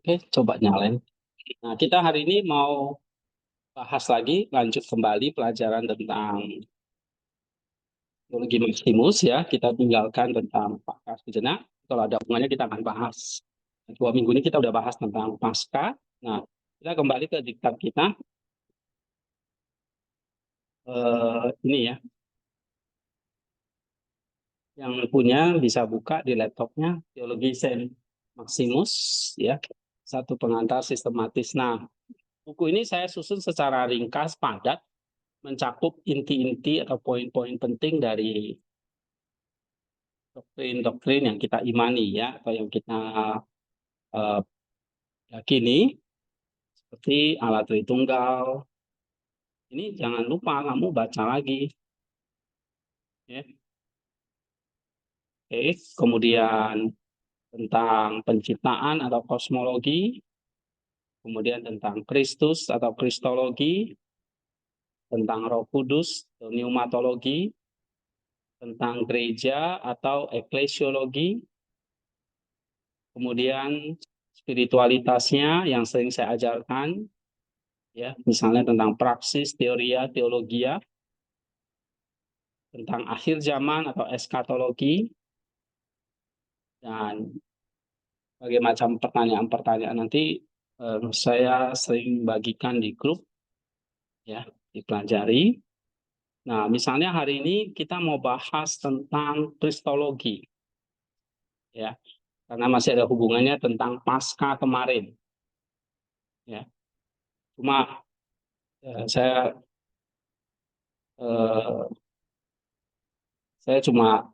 Oke, coba nyalain. Nah, kita hari ini mau bahas lagi, lanjut kembali pelajaran tentang teologi Maximus ya. Kita tinggalkan tentang Paskah sejenak. Kalau ada hubungannya kita akan bahas. 2 minggu ini kita udah bahas tentang Paskah. Nah, kita kembali ke diktat kita. Ini ya, yang punya bisa buka di laptopnya Teologi Saint Maximus ya. Satu pengantar sistematis. Nah, buku ini saya susun secara ringkas, padat, mencakup inti-inti atau poin-poin penting dari doktrin-doktrin yang kita imani ya, atau yang kita uh, yakini, seperti Allah Tritunggal. Ini jangan lupa kamu baca lagi ya. Oke, kemudian tentang penciptaan atau kosmologi, kemudian tentang Kristus atau kristologi, tentang Roh Kudus atau pneumatologi, tentang gereja atau eklesiologi, kemudian spiritualitasnya yang sering saya ajarkan, ya, misalnya tentang praksis, teoria, teologia, tentang akhir zaman atau eskatologi, dan berbagai macam pertanyaan-pertanyaan nanti saya sering bagikan di grup, ya, dipelajari. Nah, misalnya hari ini kita mau bahas tentang kristologi, ya, karena masih ada hubungannya tentang Paskah kemarin, ya. Cuma eh, saya cuma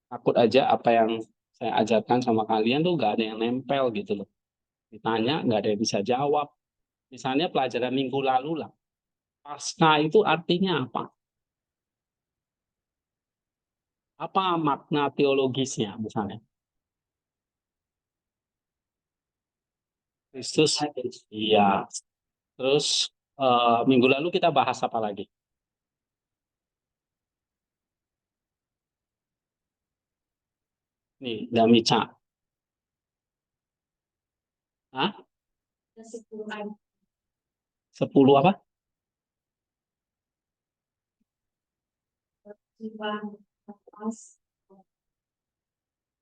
takut aja apa yang saya ajarkan sama kalian tuh gak ada yang nempel gitu loh. Ditanya nggak ada yang bisa jawab. Misalnya pelajaran minggu lalu lah, pasca itu artinya apa? Apa makna teologisnya misalnya? Kristus, iya. Terus minggu lalu kita bahas apa lagi? Nih, Damica. Hah? 10 apa?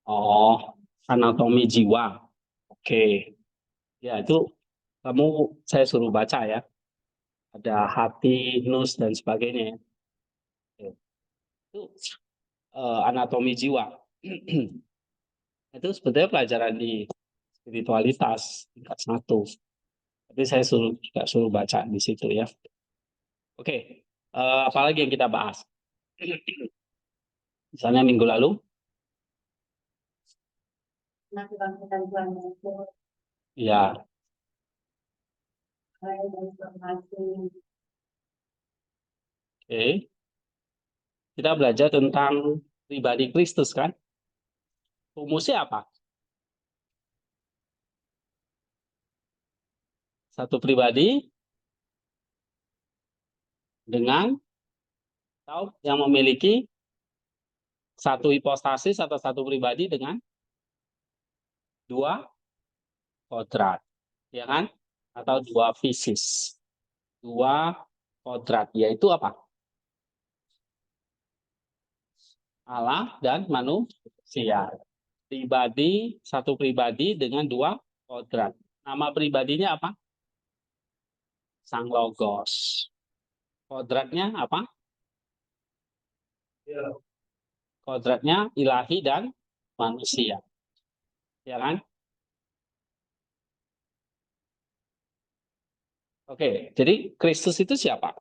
Oh, anatomi jiwa. Oke. Ya, itu kamu saya suruh baca ya. Ada hati, nus, dan sebagainya ya. Itu anatomi jiwa. Itu sebetulnya pelajaran di spiritualitas tingkat 1. Tapi saya juga suruh baca di situ ya. Oke, apalagi yang kita bahas? Misalnya minggu lalu, ya, oke. Kita belajar tentang pribadi Kristus kan? Rumusnya apa? Satu pribadi dengan atau yang memiliki satu hipostasis atau satu pribadi dengan 2 kodrat, ya kan? Atau 2 fisis, 2 kodrat, yaitu apa? Allah dan manusia. Satu pribadi dengan 2 kodrat. Nama pribadinya apa? Sang Logos. Kodratnya apa? Kodratnya ilahi dan manusia. Ya kan? Oke, jadi Kristus itu siapa?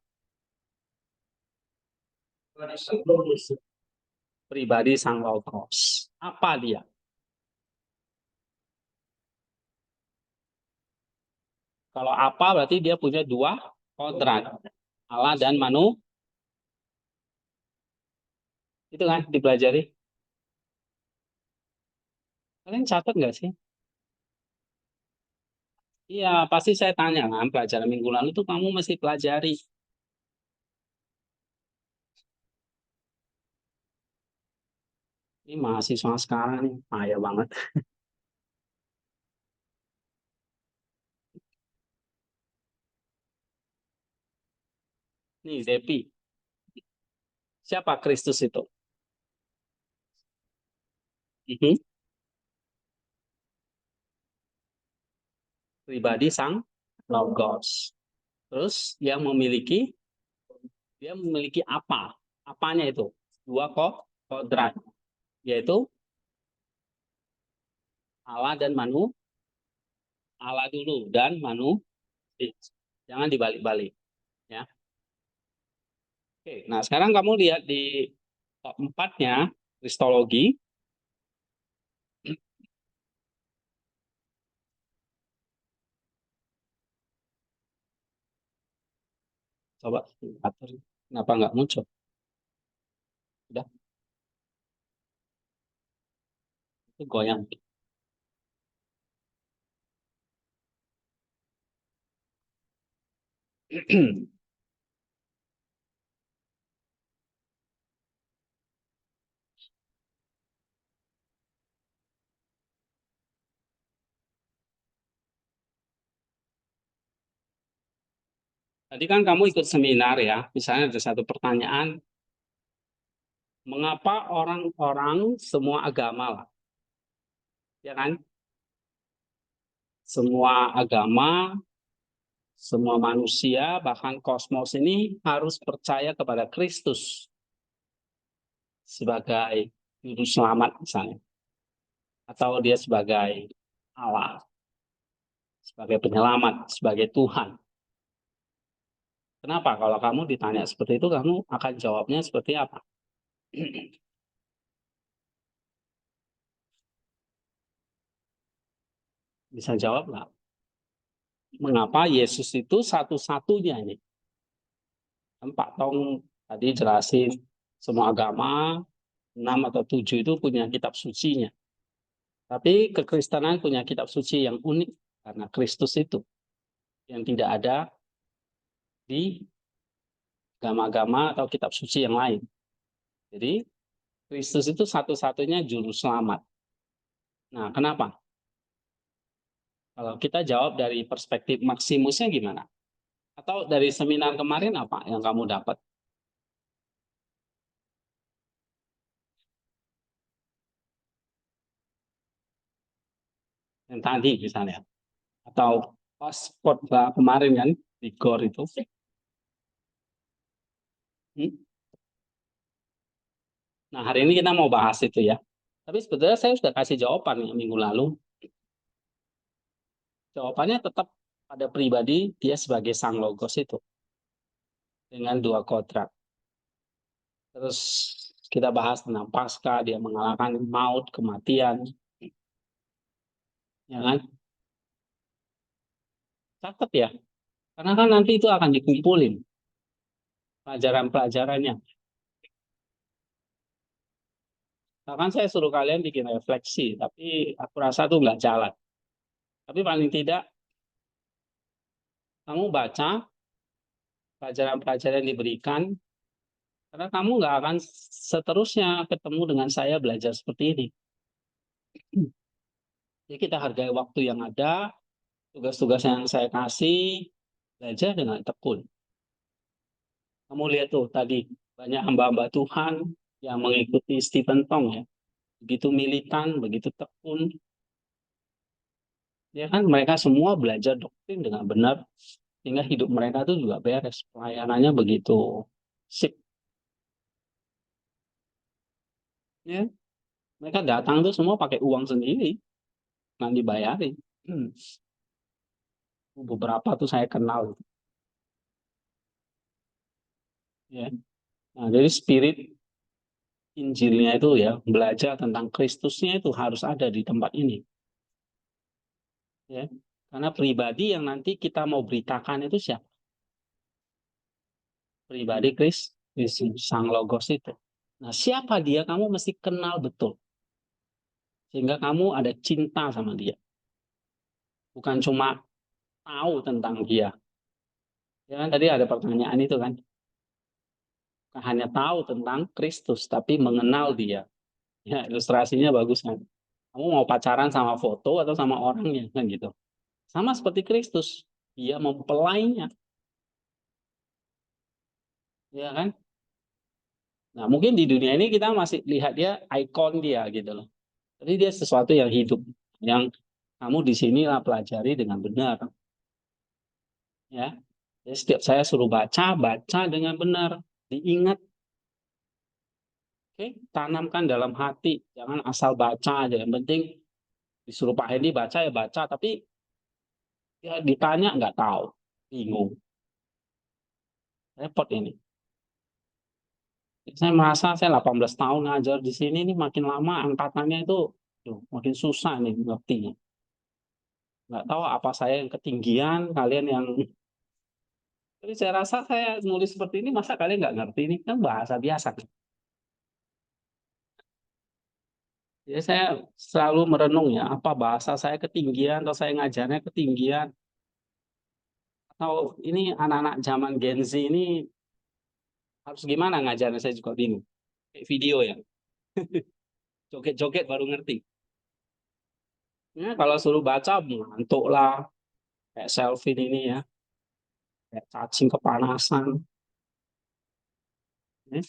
Pribadi Sang Logos. Apa dia? Kalau apa berarti dia punya 2 kodrat. Allah dan manusia. Itu kan dipelajari. Kalian catat nggak sih? Iya, pasti saya tanya kan, pelajaran minggu lalu tuh kamu mesti pelajari. Ini mahasiswa sekarang nih, payah banget. Nih, Zepi. Siapa Kristus itu? Mhm. Pribadi sang Logos. Terus dia memiliki apa? Apanya itu? Dua kodrat, yaitu Allah dan Allah dulu dan jangan dibalik-balik, ya. Oke, nah sekarang kamu lihat di keempatnya Kristologi. Coba atur. Kenapa nggak muncul? Udah, itu goyang. Tadi kan kamu ikut seminar ya, misalnya ada satu pertanyaan, mengapa orang-orang semua agama lah, ya kan? Semua agama, semua manusia, bahkan kosmos ini harus percaya kepada Kristus sebagai juru selamat misalnya, atau dia sebagai Allah, sebagai penyelamat, sebagai Tuhan. Kenapa? Kalau kamu ditanya seperti itu, kamu akan jawabnya seperti apa? Bisa jawab nggak? Mengapa Yesus itu satu-satunya ini? Pak Tong tadi jelasin semua agama, 6 atau 7 itu punya kitab sucinya. Tapi kekristenan punya kitab suci yang unik karena Kristus itu yang tidak ada di agama-agama atau kitab suci yang lain. Jadi Kristus itu satu-satunya juru selamat. Nah, kenapa? Kalau kita jawab dari perspektif Maksimusnya gimana? Atau dari seminar kemarin apa yang kamu dapat? Yang tadi misalnya. Atau pas khotbah kemarin kan di GOR itu. Hmm? Nah, hari ini kita mau bahas itu ya. Tapi sebetulnya saya sudah kasih jawaban yang minggu lalu. Jawabannya tetap pada pribadi dia sebagai sang logos itu dengan dua kodrat. Terus kita bahas tentang pasca, dia mengalahkan maut, kematian, ya kan? Catat ya, karena kan nanti itu akan dikumpulin pelajaran-pelajarannya. Bahkan saya suruh kalian bikin refleksi, tapi aku rasa tuh nggak jalan. Tapi paling tidak kamu baca pelajaran-pelajaran yang diberikan, karena kamu nggak akan seterusnya ketemu dengan saya belajar seperti ini. Jadi kita hargai waktu yang ada, tugas-tugas yang saya kasih, belajar dengan tekun. Kamu lihat tuh tadi, banyak hamba-hamba Tuhan yang mengikuti Stephen Tong ya. Begitu militan, begitu tekun. Ya kan, mereka semua belajar doktrin dengan benar, sehingga hidup mereka tuh juga beres. Pelayanannya begitu sip. Ya, mereka datang tuh semua pakai uang sendiri, nggak dibayarin. Hmm. Beberapa tuh saya kenal. Ya. Nah, jadi spirit Injilnya itu ya, belajar tentang Kristusnya itu harus ada di tempat ini. Ya. Karena pribadi yang nanti kita mau beritakan itu siapa? Pribadi Kristus, Sang Logos itu. Nah, siapa dia? Kamu mesti kenal betul. Sehingga kamu ada cinta sama dia. Bukan cuma tahu tentang dia. Ya kan tadi ada pertanyaan itu kan. Bukan hanya tahu tentang Kristus, tapi mengenal dia. Ya, ilustrasinya bagus kan. Kamu mau pacaran sama foto atau sama orangnya kan gitu. Sama seperti Kristus, dia mempelainya. ya kan? Nah, mungkin di dunia ini kita masih lihat dia ikon dia gitu loh. Jadi dia sesuatu yang hidup, yang kamu di sini lah pelajari dengan benar, ya. Jadi setiap saya suruh baca, baca dengan benar, diingat, oke? Tanamkan dalam hati, jangan asal baca aja. Yang penting disuruh Pak Hendy baca ya baca, tapi ya ditanya nggak tahu, bingung, repot ini. Saya merasa saya 18 tahun ngajar di sini nih makin lama angkatannya itu makin susah nih ngerti. Nggak tahu apa saya yang ketinggian, kalian yang. Jadi saya rasa saya nulis seperti ini masa kalian nggak ngerti, ini kan bahasa biasa kan. Jadi saya selalu merenung ya, apa bahasa saya ketinggian atau saya ngajarnya ketinggian, atau ini anak-anak zaman Gen Z ini harus gimana ngajarnya, saya juga bingung. Kayak video ya, joget-joget baru ngerti. Ya, kalau suruh baca ngantuk lah, kayak selfie ini ya, kayak cacing kepanasan. Ya.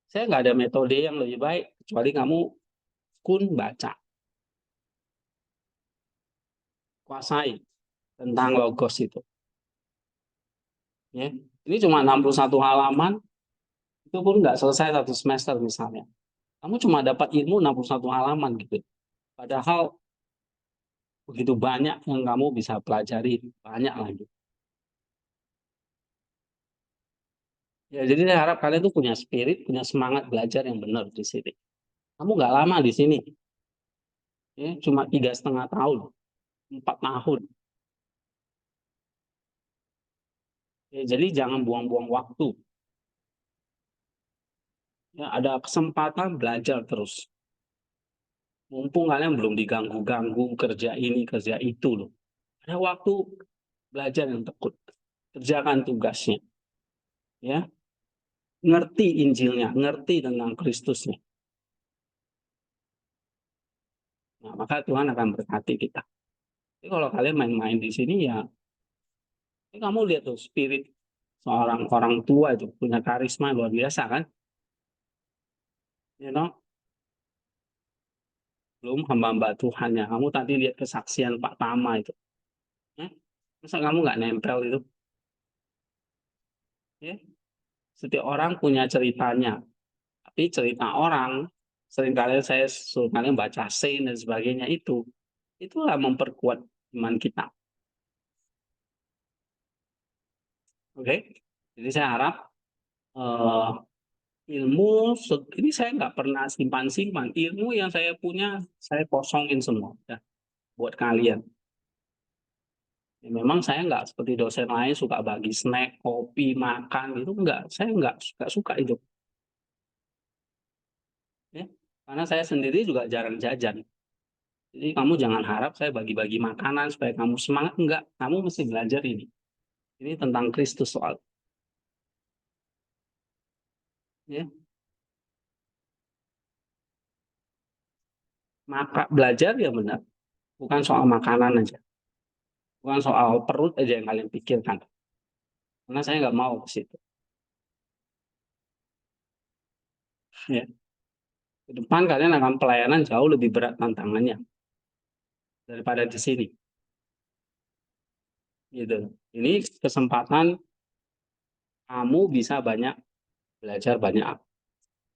Saya nggak ada metode yang lebih baik kecuali kamu baca, kuasai tentang logos itu. Ya. Ini cuma 61 halaman, itu pun nggak selesai satu semester misalnya. Kamu cuma dapat ilmu 61 halaman gitu. Padahal begitu banyak yang kamu bisa pelajari, banyak lagi. Ya, jadi saya harap kalian tuh punya spirit, punya semangat belajar yang benar di sini. Kamu nggak lama di sini, ya, cuma 3,5 tahun, 4 tahun. Ya, jadi jangan buang-buang waktu. Ya, ada kesempatan belajar terus. Mumpung kalian belum diganggu-ganggu kerja ini, kerja itu loh. Ada waktu belajar yang tekun. Kerjakan tugasnya. Ya, ngerti Injilnya, ngerti tentang Kristusnya. Nah, maka Tuhan akan berkati kita. Jadi kalau kalian main-main di sini ya, ini kamu lihat tuh spirit seorang orang tua itu punya karisma luar biasa kan? You know, belum hamba-hamba Tuhan ya. Kamu tadi lihat kesaksian Pak Tama itu. Ya? Masa kamu nggak nempel itu? Ya? Setiap orang punya ceritanya. Tapi cerita orang, seringkali saya suruh kalian baca Saint dan sebagainya itu. Itulah memperkuat iman kita. Oke? Jadi saya harap eh, ilmu ini saya nggak pernah simpan-simpan. Ilmu yang saya punya saya kosongin semua ya, buat kalian. Ya, memang saya nggak seperti dosen lain suka bagi snack, kopi, makan itu enggak. Saya nggak suka itu. Ya. Karena saya sendiri juga jarang jajan. Jadi kamu jangan harap saya bagi-bagi makanan supaya kamu semangat. Enggak, kamu mesti belajar ini. Ini tentang Kristus soal. Ya. Maka belajar yang benar. Bukan soal makanan aja. Bukan soal perut aja yang kalian pikirkan. Karena saya nggak mau ke situ. Ya. Ke depan kalian akan pelayanan jauh lebih berat tantangannya daripada di sini. Gitu. Ini kesempatan kamu bisa banyak belajar banyak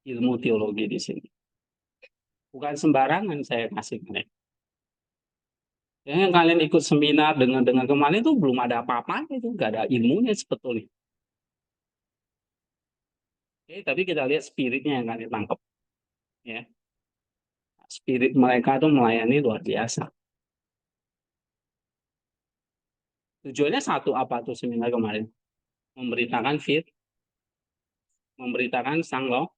ilmu teologi di sini. Bukan sembarangan saya kasih kalian. Ya, yang kalian ikut seminar dengan kemarin itu belum ada apa-apanya, itu nggak ada ilmunya sebetulnya. Oke, tapi kita lihat spiritnya yang kalian tangkap. Ya, spirit mereka itu melayani luar biasa. Tujuannya satu apa tuh seminar kemarin? Memberitakan memberitakan sang loh.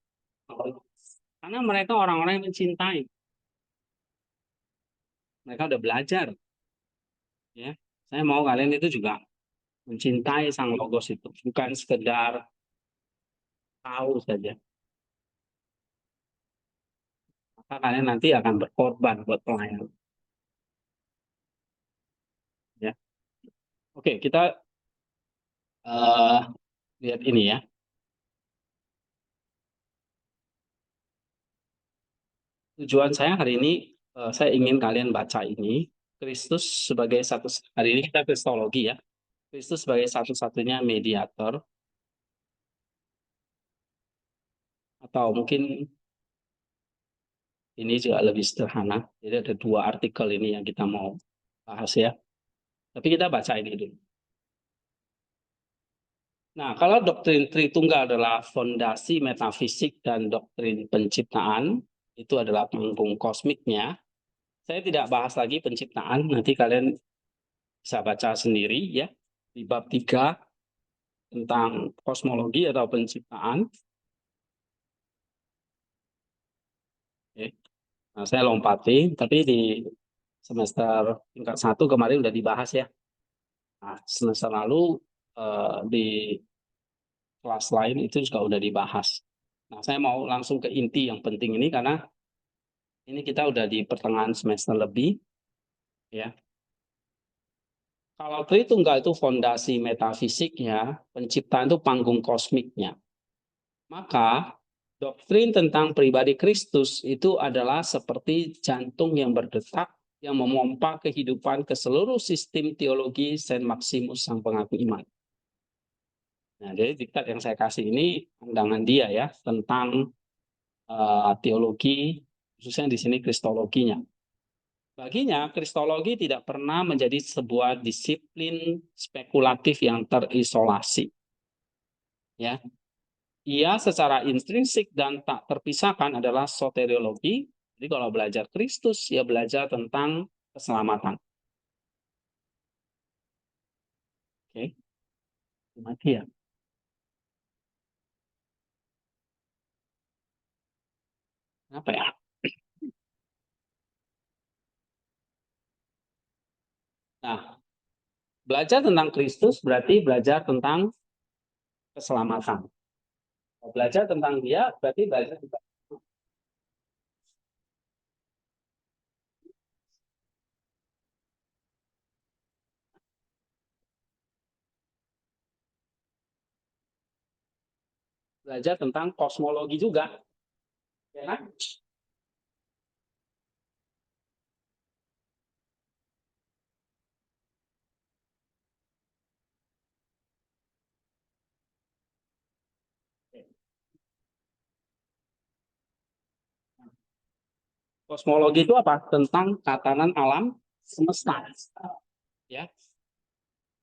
Karena mereka orang-orang yang mencintai. Mereka udah belajar. Ya, saya mau kalian itu juga mencintai sang logos itu, bukan sekedar tahu saja. Maka kalian nanti akan berkorban buat pelayan. Ya, oke kita lihat ini ya. tujuan saya hari ini, saya ingin kalian baca ini, Kristus sebagai hari ini kita kristologi ya, Kristus sebagai satu-satunya mediator, atau mungkin ini juga lebih sederhana. Jadi ada 2 artikel ini yang kita mau bahas ya. Tapi kita baca ini dulu. Nah, kalau doktrin Tritunggal adalah fondasi metafisik dan doktrin penciptaan, itu adalah panggung kosmiknya. Saya tidak bahas lagi penciptaan, nanti kalian bisa baca sendiri ya. Di bab 3 tentang kosmologi atau penciptaan. Oke. Nah, saya lompati, tapi di semester tingkat 1 kemarin udah dibahas ya. Nah, semester lalu di kelas lain itu juga udah dibahas. Nah, saya mau langsung ke inti yang penting ini karena ini kita udah di pertengahan semester lebih, ya. Kalau Tritunggal itu fondasi metafisiknya, penciptaan itu panggung kosmiknya. Maka doktrin tentang pribadi Kristus itu adalah seperti jantung yang berdetak yang memompa kehidupan ke seluruh sistem teologi Saint Maximus sang pengaku iman. Nah, jadi diktat yang saya kasih ini pandangan dia ya tentang teologi, khususnya di sini kristologinya. Baginya, kristologi tidak pernah menjadi sebuah disiplin spekulatif yang terisolasi. Ya, ia secara intrinsik dan tak terpisahkan adalah soteriologi. Jadi kalau belajar Kristus, ya belajar tentang keselamatan. Oke, mati ya. Apa ya? Nah, belajar tentang Kristus berarti belajar tentang keselamatan. Belajar tentang dia berarti belajar tentang kosmologi juga, ya kan? Kosmologi itu apa? Tentang tatanan alam semesta. Ya,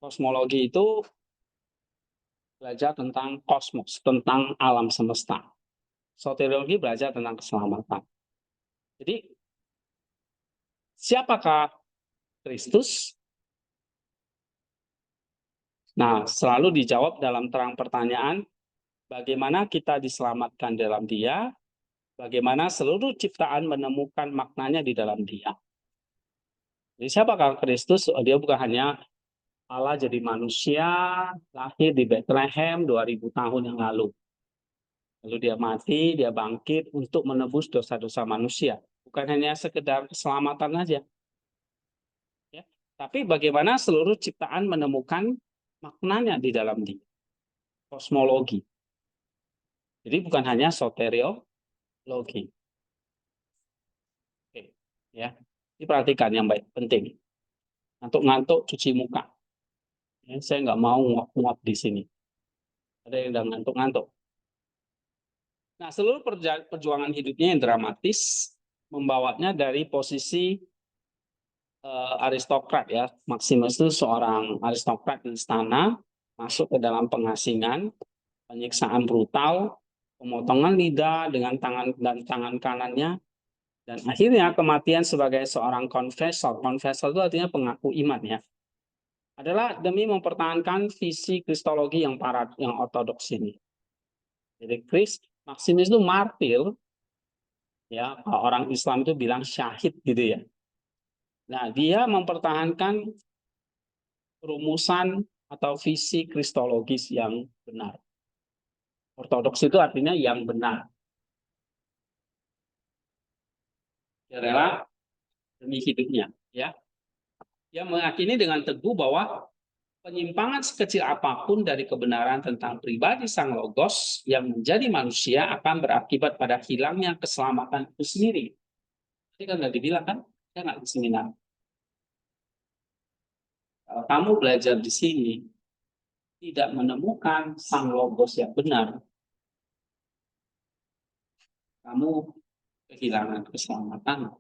kosmologi itu belajar tentang kosmos, tentang alam semesta. Soteriologi belajar tentang keselamatan. Jadi, siapakah Kristus? Nah, selalu dijawab dalam terang pertanyaan, bagaimana kita diselamatkan dalam dia, bagaimana seluruh ciptaan menemukan maknanya di dalam dia. Jadi siapakah Kristus? Dia bukan hanya Allah jadi manusia, lahir di Bethlehem 2000 tahun yang lalu. Lalu dia mati, dia bangkit untuk menebus dosa-dosa manusia. Bukan hanya sekedar keselamatan saja. Ya. Tapi bagaimana seluruh ciptaan menemukan maknanya di dalam dia. Kosmologi. Jadi bukan hanya soteriologi. Oke. Ya. Ini perhatikan yang baik, penting. Ngantuk-ngantuk cuci muka. Ya, saya nggak mau nguap-nguap di sini. Ada yang udah ngantuk-ngantuk. Nah, seluruh perjuangan hidupnya yang dramatis membawanya dari posisi aristokrat ya. Maximus itu seorang aristokrat di istana, masuk ke dalam pengasingan, penyiksaan brutal, pemotongan lidah dengan tangan kanannya, dan akhirnya kematian sebagai seorang konfesor. Konfesor itu artinya pengaku iman ya. Adalah demi mempertahankan visi kristologi yang ortodoks ini. Jadi Maximus itu martir, ya orang Islam itu bilang syahid gitu ya. Nah, dia mempertahankan rumusan atau visi kristologis yang benar. Ortodoks itu artinya yang benar. Dia rela demi hidupnya, ya. Dia meyakini dengan teguh bahwa penyimpangan sekecil apapun dari kebenaran tentang pribadi Sang Logos yang menjadi manusia akan berakibat pada hilangnya keselamatan itu sendiri. Tadi kan udah dibilang kan, saya nggak di seminar. Kalau kamu belajar di sini, tidak menemukan sang logos yang benar, kamu kehilangan keselamatan.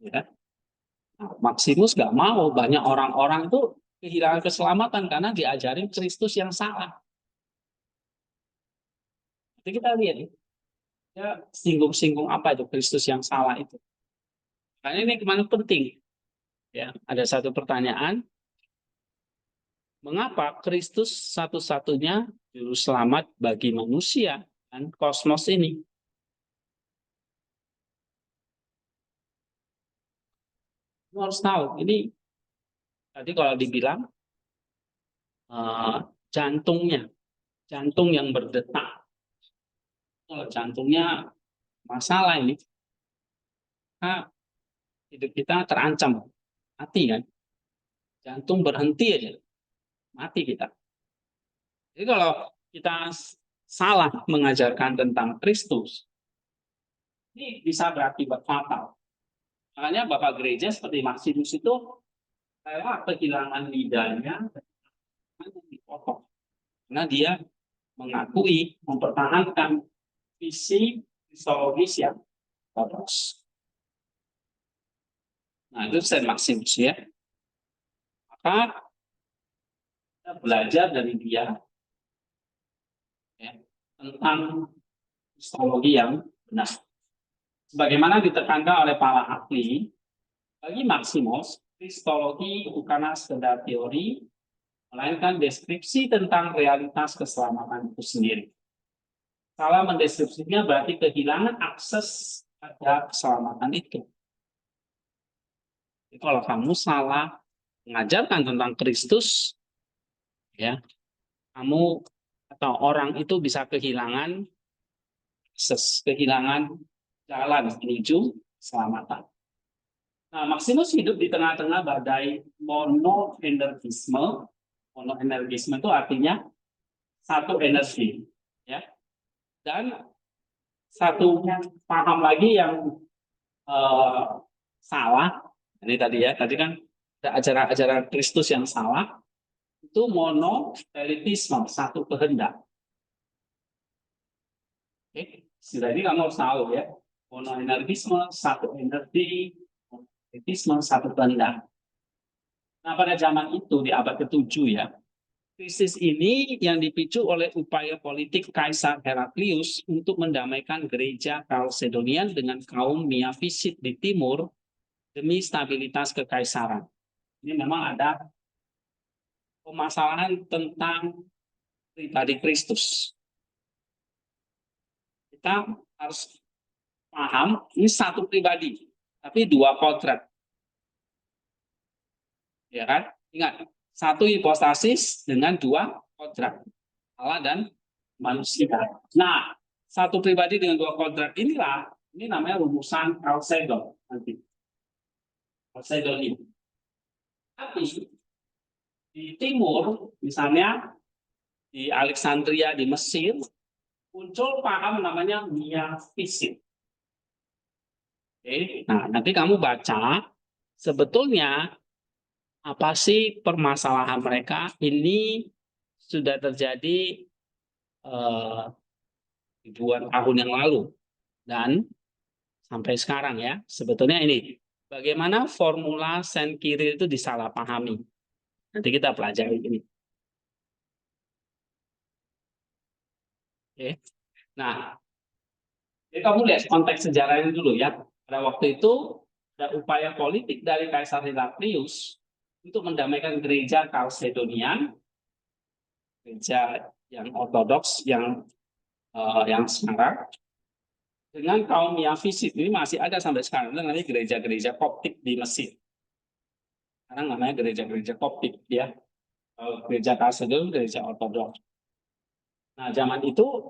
Ya kan? Nah, Maximus nggak mau banyak orang-orang itu kehilangan keselamatan karena diajarin Kristus yang salah. Jadi kita lihat ya, singgung-singgung apa itu Kristus yang salah itu. Karena ini kemana penting. Ya, ada satu pertanyaan, mengapa Kristus satu-satunya juru selamat bagi manusia dan kosmos ini? Kamu harus tahu, ini tadi kalau dibilang jantungnya, jantung yang berdetak. Kalau jantungnya masalah ini, maka hidup kita terancam, mati kan? Jantung berhenti aja, mati kita. Jadi kalau kita salah mengajarkan tentang Kristus, ini bisa berakibat fatal. Makanya Bapak Gereja seperti Maximus itu rela kehilangan lidahnya dipotong. Karena dia mengakui, mempertahankan visi kristologis yang bagus. Nah, itu Saint Maximus ya. Maka kita belajar dari dia ya, tentang kristologi yang benar. Sebagaimana ditekankan oleh para ahli, bagi Maximus, kristologi bukanlah sekedar teori, melainkan deskripsi tentang realitas keselamatan itu sendiri. Salah mendeskripsinya berarti kehilangan akses pada keselamatan itu. Jadi kalau kamu salah mengajarkan tentang Kristus, ya, kamu atau orang itu bisa kehilangan akses, kehilangan jalan menuju keselamatan. Nah, Maximus hidup di tengah-tengah badai monoenergisme. Monoenergisme itu artinya satu energi, ya. Dan satu paham lagi yang salah. Ini tadi ya, tadi kan ada ajaran-ajaran Kristus yang salah. Itu monothelitisme, satu kehendak. Oke, sudah ini kamu harus tahu ya. Monoenergisme, satu energi, monothelitisme, satu kehendak. Nah, pada zaman itu di abad ke-7 ya, krisis ini yang dipicu oleh upaya politik Kaisar Heraklius untuk mendamaikan gereja Kalsedonian dengan kaum Miafisit di timur demi stabilitas kekaisaran. Ini memang ada permasalahan tentang pribadi Kristus. Kita harus paham, ini satu pribadi, tapi dua kodrat. Ya kan? Ingat, satu hipostasis dengan dua kodrat, Allah dan manusia. Nah, satu pribadi dengan dua kodrat inilah, ini namanya rumusan Chalcedon nanti. Chalcedon ini. Tapi di timur, misalnya di Alexandria di Mesir, muncul paham namanya miafisit. Oke, nah nanti kamu baca sebetulnya apa sih permasalahan mereka ini sudah terjadi ribuan tahun yang lalu dan sampai sekarang ya. Sebetulnya ini bagaimana formula Saint Cyril itu disalahpahami. Nanti kita pelajari ini. Oke. Nah, jadi kamu lihat konteks sejarahnya dulu ya. Pada waktu itu ada upaya politik dari Kaisar Heraklius untuk mendamaikan gereja Kalsedonian, gereja yang ortodoks yang sekarang, dengan kaum Miafisit. Ini masih ada sampai sekarang. Itu namanya gereja-gereja Koptik di Mesir. Sekarang namanya gereja-gereja Koptik ya. Gereja Kalsedon, gereja ortodoks. Nah, zaman itu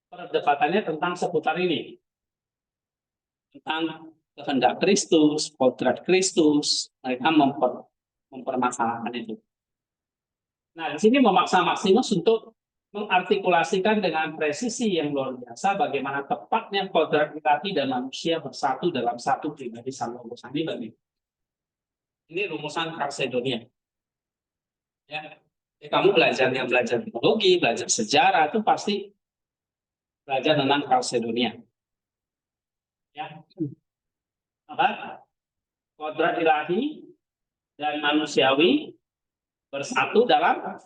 perdebatannya tentang seputar ini. Tentang kehendak Kristus, kodrat Kristus, mereka mempermasalahkan itu. Nah, di sini memaksa Maximus untuk mengartikulasikan dengan presisi yang luar biasa bagaimana tepatnya kodrat ilahi dan manusia bersatu dalam satu pribadi Sang Logos. Ini rumusan Kalsedonia. Ya. Kamu belajar teologi, belajar sejarah itu pasti belajar tentang Kalsedonia. Ya. Apa? Kodrat ilahi dan manusiawi bersatu dalam.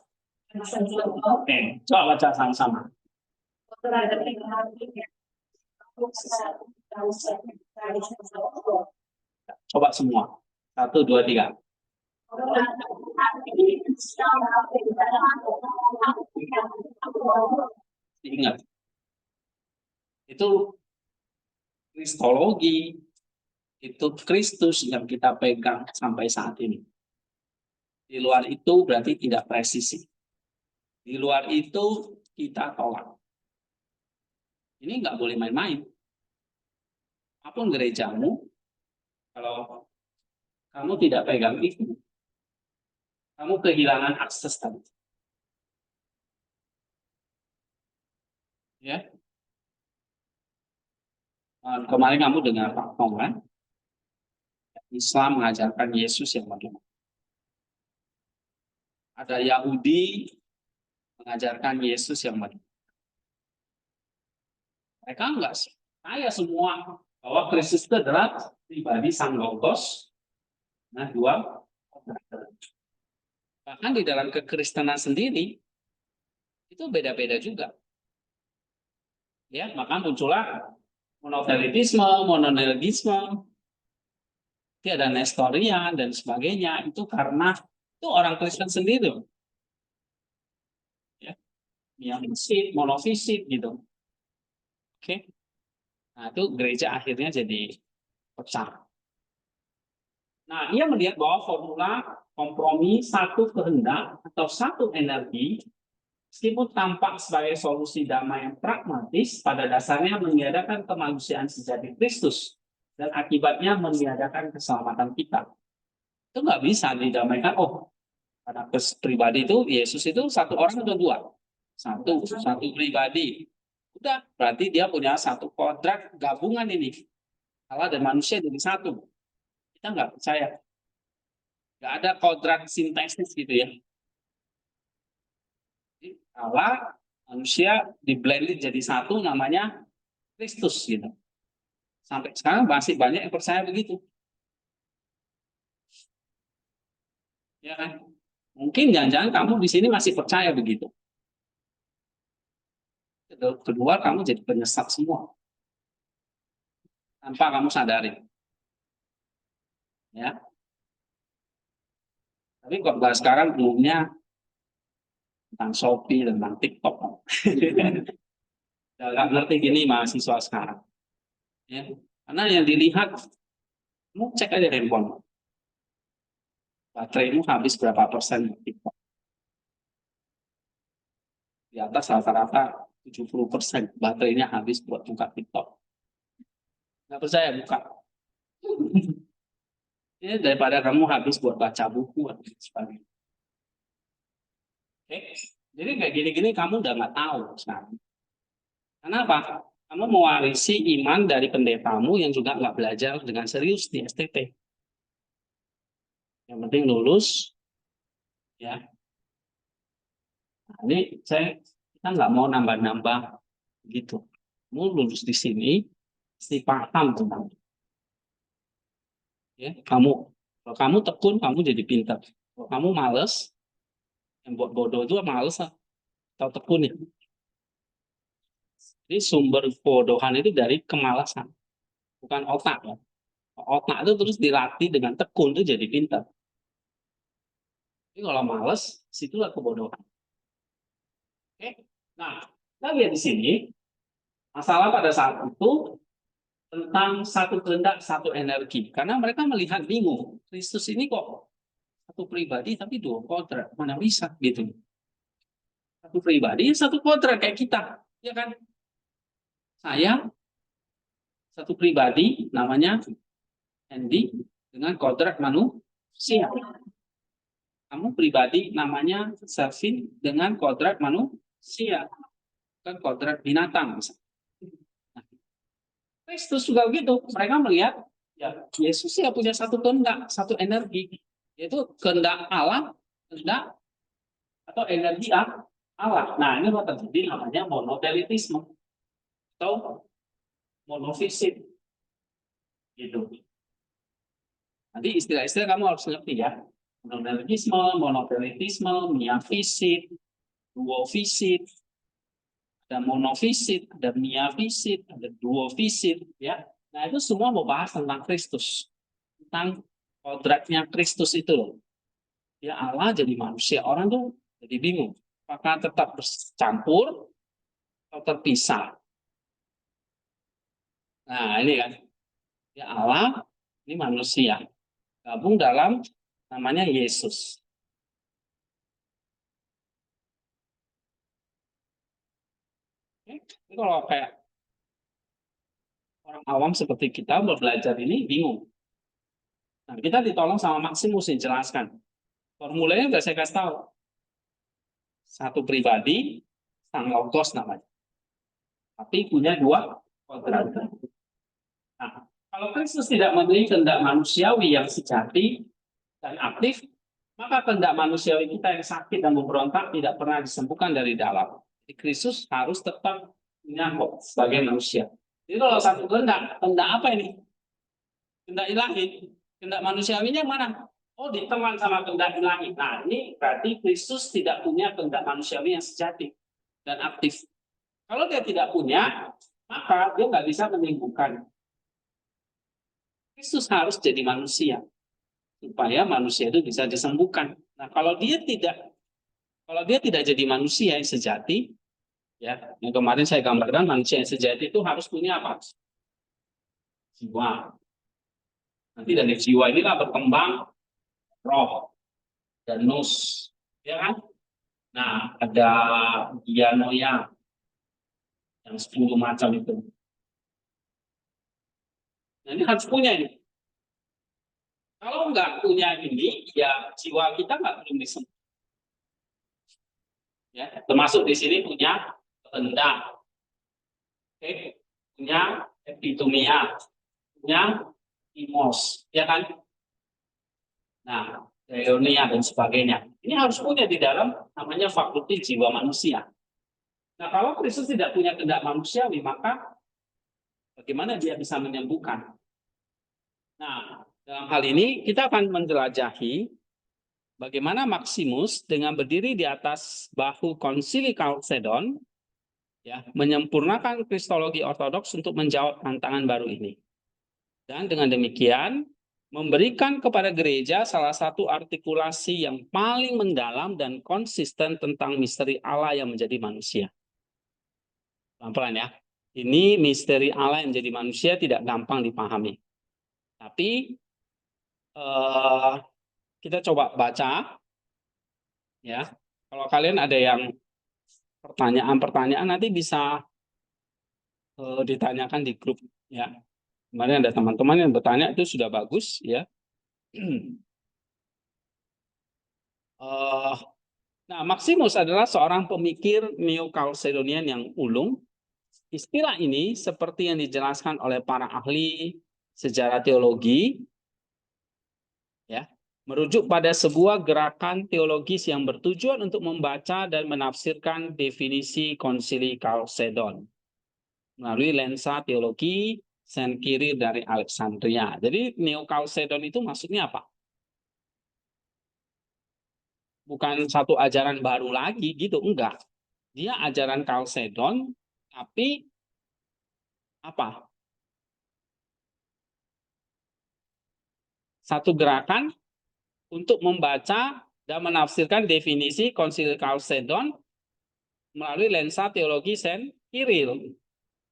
Oke, coba baca sama-sama. Coba semua. 1, 2, 3. Ingat. Itu kristologi, itu Kristus yang kita pegang sampai saat ini. Di luar itu berarti tidak presisi. Di luar itu kita tolak. Ini nggak boleh main-main. Apapun gerejamu, kalau kamu tidak pegang itu, kamu kehilangan akses tadi. Ya. Kemarin kamu dengar Pak Tong kan? Islam mengajarkan Yesus yang bagaimana. Ada Yahudi mengajarkan Yesus yang bagaimana. Mereka enggak percaya semua bahwa Kristus itu adalah pribadi Sang Logos. Nah, dua. Bahkan di dalam kekristenan sendiri itu beda-beda juga. Ya, maka muncullah monotelitisme, mononelitisme, ada Nestorian dan sebagainya. Itu karena itu orang Kristen sendiri. Ya, yang monofisit gitu. Oke. Nah, itu gereja akhirnya jadi pecah. Nah, ia melihat bahwa formula kompromi satu kehendak atau satu energi, meskipun tampak sebagai solusi damai yang pragmatis, pada dasarnya meniadakan kemanusiaan sejati Kristus dan akibatnya meniadakan keselamatan kita. Itu nggak bisa didamaikan. Oh, karena pribadi itu Yesus itu satu orang atau dua? Satu pribadi. Udah, berarti dia punya satu kodrat gabungan ini. Allah dan manusia jadi satu. Kita nggak percaya. Nggak ada kodrat sintesis gitu ya. Allah, manusia diblended jadi satu namanya Kristus gitu. Sampai sekarang masih banyak yang percaya begitu. Ya kan? Mungkin jangan-jangan kamu di sini masih percaya begitu. Kedua, kamu jadi penyesat semua. Tanpa kamu sadari. Ya. Tapi kalau sekarang umumnya tentang Shopee, tentang TikTok. Nggak ngerti gini mahasiswa sekarang. Ya. Karena yang dilihat, kamu cek aja handphone. Bateraimu habis berapa persen TikTok. Di atas rata-rata 70% baterainya habis buat buka TikTok. Nggak percaya, buka. Ya, daripada kamu habis buat baca buku dan sebagainya. Oke. Jadi kayak gini-gini kamu udah nggak tahu sekarang. Kenapa? Kamu mewarisi iman dari pendetamu yang juga nggak belajar dengan serius di STT. Yang penting lulus, ya. Nah, ini kita nggak mau nambah-nambah gitu. Kamu lulus di sini, pasti paham tentang. Ya, kalau kamu tekun, kamu jadi pintar. Kalau kamu males, yang buat bodoh itu males atau tekun ya. Jadi sumber kebodohan itu dari kemalasan, bukan otak ya. Otak itu terus dilatih dengan tekun itu jadi pintar. Jadi kalau males, situlah kebodohan. Oke, nah kita lihat di sini masalah pada saat itu tentang satu kehendak, satu energi. Karena mereka melihat bingung, Kristus ini kok satu pribadi tapi dua kodrat, mana bisa gitu. Satu pribadi, satu kodrat kayak kita, ya kan? Saya satu pribadi namanya Andy dengan kodrat manusia. Kamu pribadi namanya Selvin dengan kodrat manusia. Sia, kan kodrat binatang. Nah, Kristus juga begitu. Mereka melihat ya Yesus ya punya satu kehendak, satu energi, yaitu kehendak Allah, kehendak atau energi Allah. Nah, ini terjadi namanya monotelitisme atau monofisit gitu. Nanti istilah-istilah kamu harus ngerti ya. Monotelitisme, monotelitisme, miafisit, duofisit, ada monofisit, ada miafisit, ada duofisit, ya. Nah, itu semua membahas tentang Kristus, tentang kodratnya Kristus itu loh. Ya Allah jadi manusia, orang tuh jadi bingung. Apakah tetap bercampur atau terpisah? Nah, ini kan. Ya Allah, ini manusia. Gabung dalam namanya Yesus. Oke? Ini kalau kayak orang awam seperti kita belajar ini bingung. Nah, kita ditolong sama Maximus yang jelaskan. Formulanya udah saya kasih tahu. Satu pribadi, sang logos namanya. Tapi punya dua kodrat. Nah, kalau Kristus tidak memiliki kehendak manusiawi yang sejati dan aktif, maka kehendak manusiawi kita yang sakit dan memberontak tidak pernah disembuhkan dari dalam. Jadi Kristus harus tetap punya kok sebagai manusia. Jadi kalau satu kehendak apa ini? Kehendak ilahi. Kehendak manusiawinya mana? Oh, diteman sama kehendak ilahi. Nah, ini berarti Kristus tidak punya kehendak manusiawi yang sejati dan aktif. Kalau dia tidak punya, maka dia nggak bisa menyembuhkan. Kristus harus jadi manusia supaya manusia itu bisa disembuhkan. Nah, kalau dia tidak jadi manusia yang sejati, ya, yang kemarin saya gambarkan manusia yang sejati itu harus punya apa? Jiwa. Nanti dari jiwa inilah berkembang roh dan nus, ya kan? Nah, ada dianoia yang 10 macam itu. Nah, ini harus punya ini. Kalau nggak punya ini, ya jiwa kita nggak belum disembuh. Ya, termasuk di sini punya kehendak, punya epitomia, punya imos, ya kan? Nah, teonia dan sebagainya. Ini harus punya di dalam namanya fakulti jiwa manusia. Nah, kalau Kristus tidak punya kehendak manusiawi, maka bagaimana dia bisa menyembuhkan? Nah, dalam hal ini kita akan menjelajahi bagaimana Maximus dengan berdiri di atas bahu konsili Chalcedon ya, menyempurnakan kristologi ortodoks untuk menjawab tantangan baru ini. Dan dengan demikian memberikan kepada gereja salah satu artikulasi yang paling mendalam dan konsisten tentang misteri Allah yang menjadi manusia. Pelan-pelan ya. Ini misteri Allah yang menjadi manusia tidak gampang dipahami. Tapi kita coba baca ya. Kalau kalian ada yang pertanyaan-pertanyaan nanti bisa ditanyakan di grup ya. Kemarin ada teman-teman yang bertanya itu sudah bagus ya. Nah, Maximus adalah seorang pemikir Neo-Chalcedonian yang ulung. Istilah ini seperti yang dijelaskan oleh para ahli sejarah teologi ya, merujuk pada sebuah gerakan teologis yang bertujuan untuk membaca dan menafsirkan definisi Konsili Chalcedon melalui lensa teologi Saint Cyril dari Alexandria. Jadi Neo-Chalcedon itu maksudnya apa? Bukan satu ajaran baru lagi gitu, enggak. Dia ajaran Chalcedon, tapi apa? Satu gerakan untuk membaca dan menafsirkan definisi Konsili Chalcedon melalui lensa teologi Saint Cyril.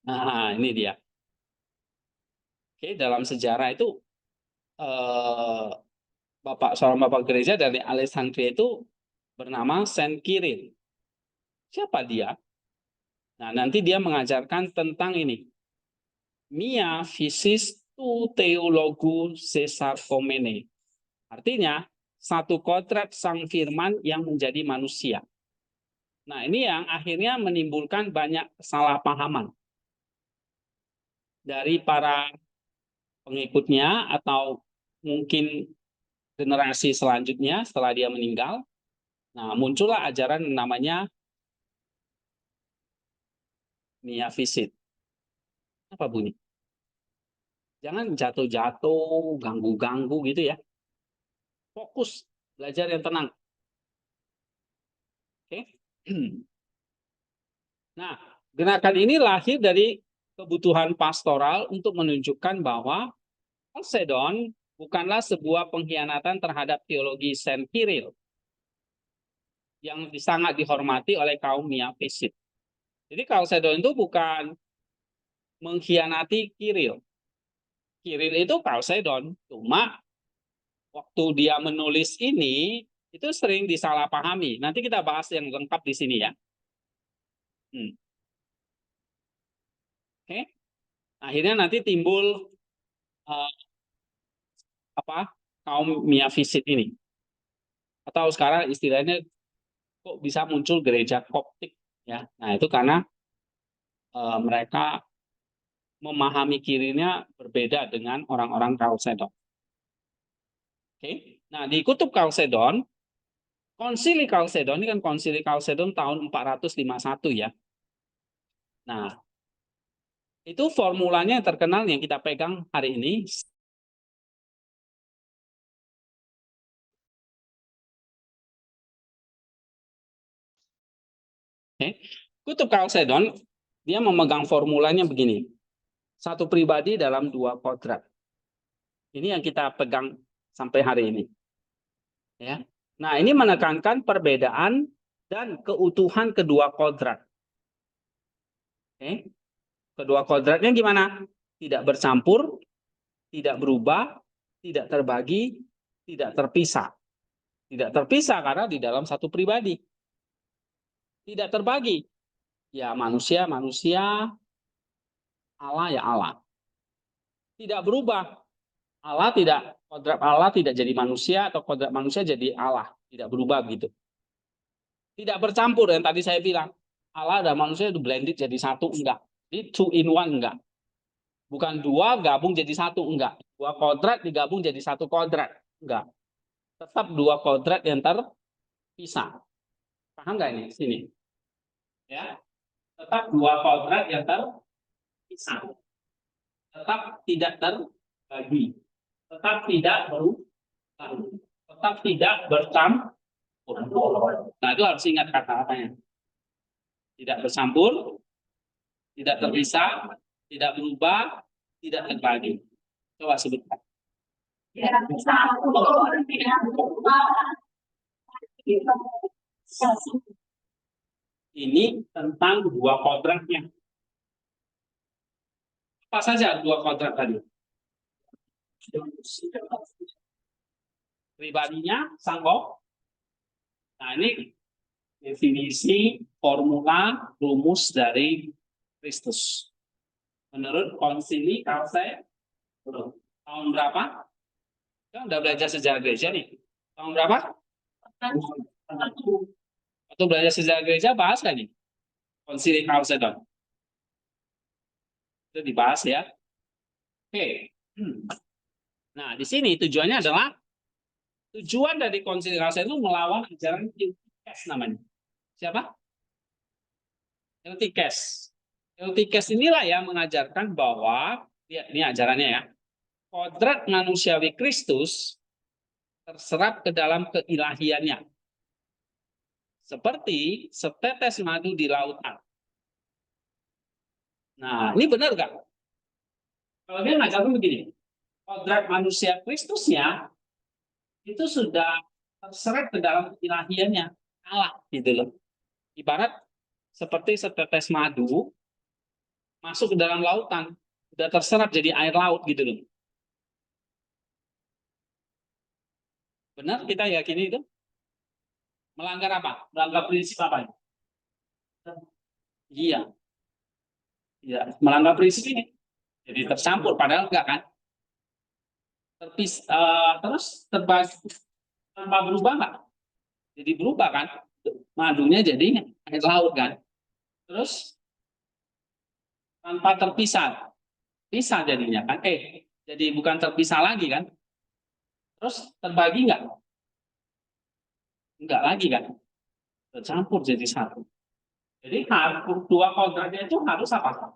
Nah, ini dia. Oke, dalam sejarah itu seorang bapak gereja dari Alexandria itu bernama Saint Cyril. Siapa dia? Nah, nanti dia mengajarkan tentang ini. Mia physis tu theologu Caesarkomene. Artinya, satu kodrat sang firman yang menjadi manusia. Nah, ini yang akhirnya menimbulkan banyak kesalahpahaman dari para pengikutnya atau mungkin generasi selanjutnya setelah dia meninggal. Nah, muncullah ajaran yang namanya miafisit. Apa bunyi? Jangan jatuh-jatuh, ganggu-ganggu gitu ya. Fokus, belajar yang tenang. Oke. Nah, gerakan ini lahir dari kebutuhan pastoral untuk menunjukkan bahwa Chalcedon bukanlah sebuah pengkhianatan terhadap teologi Saint Cyril yang sangat dihormati oleh kaum Miafisit. Jadi Chalcedon itu bukan mengkhianati Cyril. Cyril itu Chalcedon, cuma waktu dia menulis ini itu sering disalahpahami. Nanti kita bahas yang lengkap di sini ya. Oke. Akhirnya nanti timbul uh, kaum Miafisit ini. Atau sekarang istilahnya kok bisa muncul gereja Koptik ya. Nah, itu karena mereka memahami kirinya berbeda dengan orang-orang Chalcedon. Oke. Nah, di kutub Chalcedon, Konsili Chalcedon ini kan Konsili Chalcedon tahun 451 ya. Nah, itu formulanya yang terkenal yang kita pegang hari ini. Oke. Kutub Chalcedon dia memegang formulanya begini. Satu pribadi dalam dua kodrat. Ini yang kita pegang sampai hari ini. Ya. Nah, ini menekankan perbedaan dan keutuhan kedua kodrat. Oke. Kedua kodratnya gimana? Tidak bercampur, tidak berubah, tidak terbagi, tidak terpisah. Tidak terpisah karena di dalam satu pribadi. Tidak terbagi. Ya manusia, manusia, Allah ya Allah. Tidak berubah. Kodrat Allah tidak jadi manusia atau kodrat manusia jadi Allah. Tidak berubah gitu. Tidak bercampur yang tadi saya bilang. Allah dan manusia itu blended jadi satu, enggak. Ini two in one, enggak. Bukan dua gabung jadi satu, enggak. Dua kodrat digabung jadi satu kodrat, enggak. Tetap dua kodrat yang terpisah. Paham nggak ini? Sini. Ya. Tetap dua kodrat yang terpisah. Tetap tidak terbagi. Tetap tidak berubah. Tetap tidak bercampur. Nah, itu harus ingat kata-katanya. Tidak bercampur, tidak terpisah, tidak berubah, tidak terbagi. Coba sebutkan. Ini tentang dua kodratnya. Apa saja dua kodrat tadi? Pribadinya, sangkok. Nah, ini definisi formula rumus dari Kristus. Menurut Konsili Chalcedon. Tahun berapa? Kan udah belajar sejarah gereja nih. Tahun berapa? Waktu belajar sejarah gereja bahas kan nih? Konsili Chalcedon. Itu dibahas ya. Oke. Nah, di sini tujuannya adalah tujuan dari Konsili Chalcedon itu melawan ajaran Eutyches namanya. Siapa? Eutyches. Eutyches inilah yang mengajarkan bahwa ini ajarannya ya. Kodrat manusiawi Kristus terserap ke dalam keilahiannya. Seperti setetes madu di lautan. Nah, ini benar nggak? Kalau dia ngajarkan begini, kodrat manusia Kristusnya itu sudah terseret ke dalam keilahiannya. Allah, gitu loh. Ibarat seperti setetes madu masuk ke dalam lautan, sudah terserap jadi air laut gitu loh. Benar kita yakini itu? Melanggar apa? Melanggar prinsip apa? Iya. Iya, melanggar prinsip ini. Jadi tercampur padahal enggak kan? Terus terbagi tanpa berubah enggak? Jadi berubah kan? madunya jadi air laut kan. Terus tanpa terpisah, pisah jadinya kan. Jadi bukan terpisah lagi kan. Terus terbagi nggak? Enggak lagi kan. Tercampur jadi satu. Jadi dua kodratnya itu harus apa?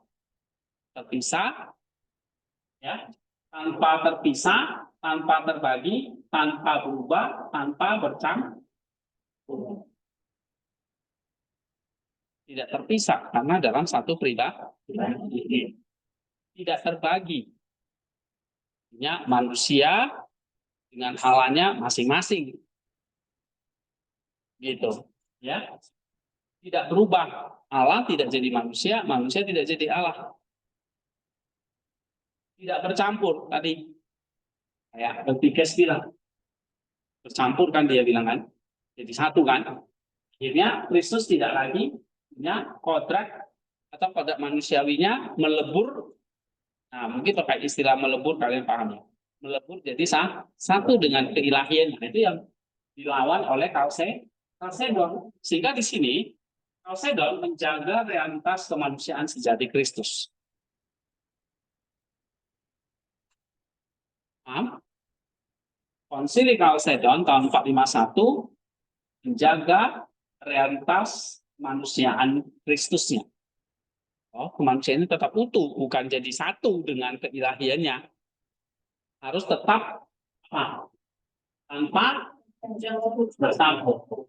Terpisah, ya, tanpa terpisah, tanpa terbagi, tanpa berubah, tanpa bercampur. Tidak terpisah karena dalam satu pribadi. Tidak terbagi. Ya, manusia dengan halannya masing-masing. Gitu. Ya. Tidak berubah. Allah tidak jadi manusia, manusia tidak jadi Allah. Tidak bercampur tadi. Kayak Eltiges bilang. Bercampur kan dia bilang kan. Jadi satu kan. Akhirnya Kristus tidak lagi punya kodrat atau kodrat manusiawinya melebur. Nah, mungkin pakai istilah melebur kalian paham ya. Melebur jadi satu dengan keilahian. Nah, itu yang dilawan oleh Chalcedon. Sehingga di sini Chalcedon menjaga realitas kemanusiaan sejati Kristus. Paham? Konsili Chalcedon tahun 451 menjaga realitas kemanusiaan Kristusnya. Oh, kemanusiaan ini tetap utuh, bukan jadi satu dengan keilahiannya. Harus tetap apa? Tanpa bercampur.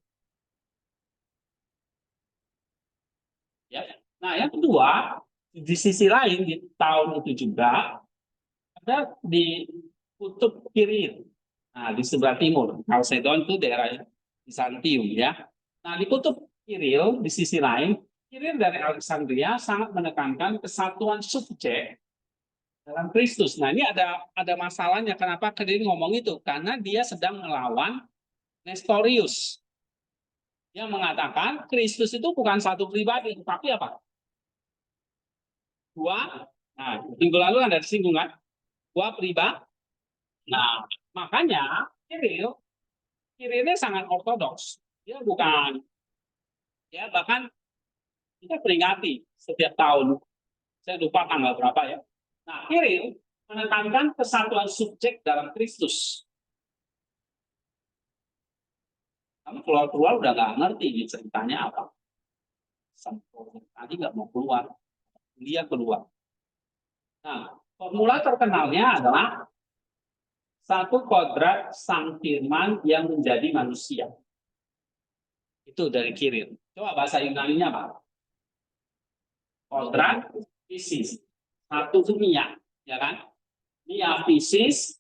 Ya. Nah, yang kedua, di sisi lain di tahun itu juga ada di kutub kiri. Nah, di sebelah timur, Chalcedon itu daerah Bizantium ya. Nah, di kutub Kiril di sisi lain, Kiril dari Alexandria sangat menekankan kesatuan subjek dalam Kristus. Nah, ini ada masalahnya. Kenapa Kiril ngomong itu? Karena dia sedang melawan Nestorius yang mengatakan Kristus itu bukan satu pribadi, tapi apa? Dua. Nah, minggu lalu ada disinggung kan? Dua pribadi. Nah, makanya Kirilnya sangat ortodoks. Dia bukan, ya bahkan kita peringati setiap tahun. Saya lupa tanggal berapa ya. Nah, Kiril menekankan kesatuan subjek dalam Kristus. Kamu keluar udah nggak ngerti ini ceritanya apa. Tadi nggak mau keluar, dia keluar. Nah, formula terkenalnya adalah satu kodrat sang firman yang menjadi manusia. Itu dari Kiril. Coba bahasa Yunani-nya apa? Kodrat fisis. Satu dunia, ya kan? Nia fisis,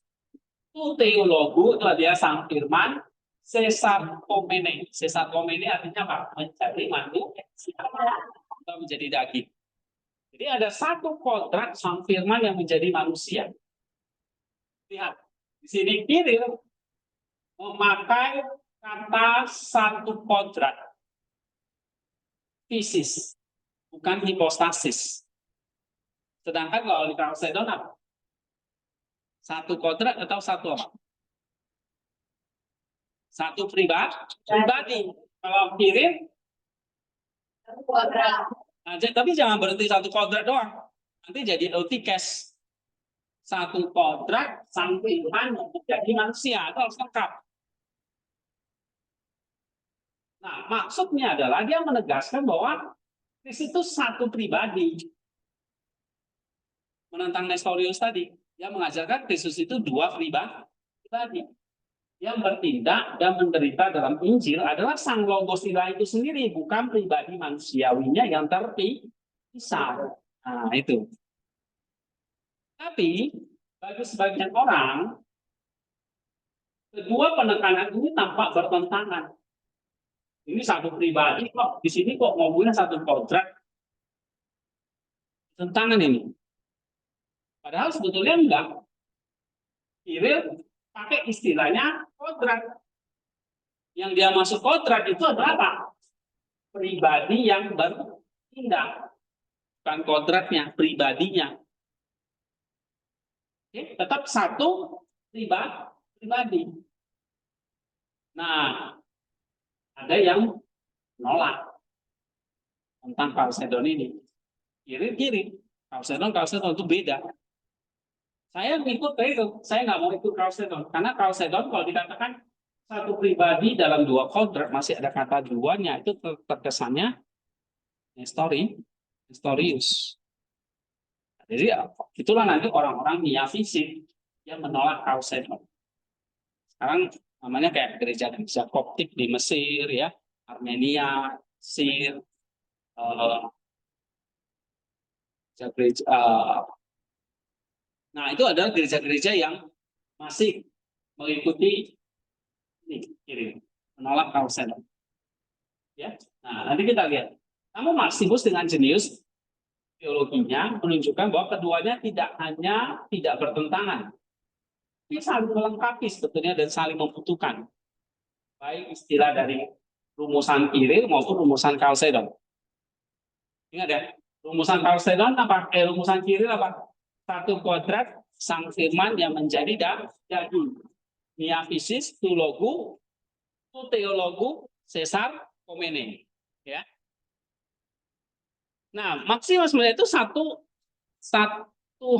itu teologu, itu dia sang firman, sesar komene. Sesar komene artinya apa? Menjadi manusia atau menjadi daging. Jadi ada satu kodrat sang firman yang menjadi manusia. Lihat, di sini Kiril memakai kata satu kodrat fisis, bukan hipostasis. Sedangkan kalau di Chalcedon apa? Satu kodrat atau satu apa? Satu pribadi. Kalau Kiril satu kodrat. Nah, tapi jangan berhenti satu kodrat doang. Nanti jadi Eutyches. Satu kodrat sang firman menjadi manusia, itu harus lengkap. Nah, maksudnya adalah dia menegaskan bahwa Kristus itu satu pribadi. Menentang Nestorius tadi, dia mengajarkan Kristus itu dua pribadi. Yang bertindak dan menderita dalam Injil adalah sang logos ilahi itu sendiri, bukan pribadi manusiawinya yang terpisah. Nah, itu. Tapi bagi sebagian orang, kedua penekanan ini tampak bertentangan. Ini satu pribadi kok, di sini kok ngomongnya satu kodrat. Tentangan ini. Padahal sebetulnya enggak. Kiril pakai istilahnya kodrat. Yang dia masuk kodrat itu adalah apa? Pribadi yang bertindak. Bukan kodratnya, pribadinya. Oke, tetap satu pribadi. Nah, ada yang menolak tentang Chalcedon ini. Kiri, Chalcedon itu beda. Saya ngikut itu, saya nggak mau ikut Chalcedon, karena Chalcedon kalau dikatakan satu pribadi dalam dua kodrat masih ada kata duanya, itu terkesannya Nestorius. Jadi itulah nanti orang-orang Miafisik yang menolak Chalcedon. Sekarang namanya kayak gereja-gereja Koptik di Mesir, ya, Armenia, Mesir, gereja. Nah, itu adalah gereja-gereja yang masih mengikuti ini, menolak Chalcedon. Ya, nah nanti kita lihat. Namun Maximus dengan jenius teologinya menunjukkan bahwa keduanya tidak hanya tidak bertentangan, tapi saling melengkapi sebetulnya dan saling membutuhkan. Baik istilah dari rumusan Kiril maupun rumusan Chalcedon. Ingat ya, rumusan Chalcedon apa? Rumusan Kiril apa? Satu kodrat sang firman yang menjadi daging. Miafisis, tu logu, tu teologu, sesar, komene. Ya. Nah, Maximus melihat itu satu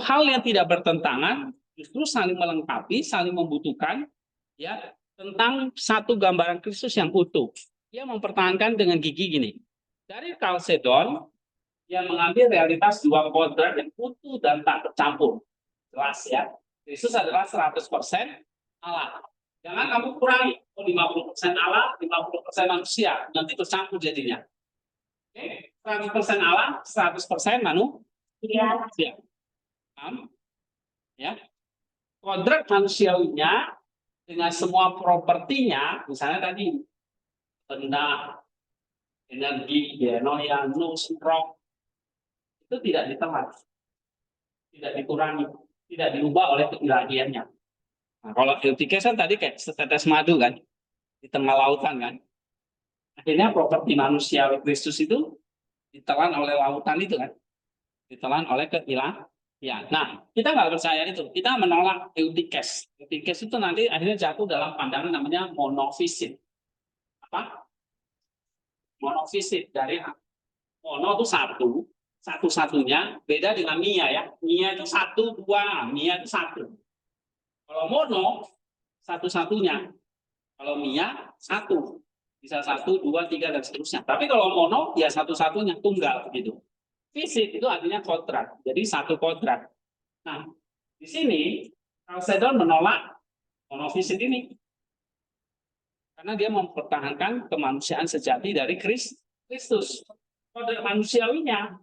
hal yang tidak bertentangan, justru saling melengkapi, saling membutuhkan, ya, tentang satu gambaran Kristus yang utuh. Dia mempertahankan dengan gigi gini. Dari Chalcedon yang mengambil realitas dua kodrat yang utuh dan tak tercampur. Jelas ya. Kristus adalah 100% Allah. Jangan kamu kurangi 50% Allah, 50% manusia, nanti tercampur jadinya. Oke, 100% Allah, 100% manusia. Ya. Kodrat manusiawinya dengan semua propertinya, misalnya tadi benda, energi, genoia, nus, roh, itu tidak ditelan, tidak dikurangi, tidak diubah oleh keilahiannya. Nah, kalau Eutyches kan tadi kayak setetes madu kan, di tengah lautan kan. Akhirnya properti manusia Kristus itu ditelan oleh lautan itu kan, ditelan oleh keilahian. Ya, nah kita nggak percaya itu, kita menolak Eutyches. Eutyches itu nanti akhirnya jatuh dalam pandangan namanya monofisit. Apa? Monofisit dari mono itu satu-satunya, beda dengan mia ya. Mia itu satu, dua, mia itu satu. Kalau mono, satu-satunya. Kalau mia, satu. Bisa satu, dua, tiga, dan seterusnya. Tapi kalau mono, ya satu-satunya, tunggal. Gitu. Fisit itu artinya kodrat. Jadi satu kodrat. Nah, di sini, Chalcedon menolak monofisit ini. Karena dia mempertahankan kemanusiaan sejati dari Kristus. Kodrat manusiawinya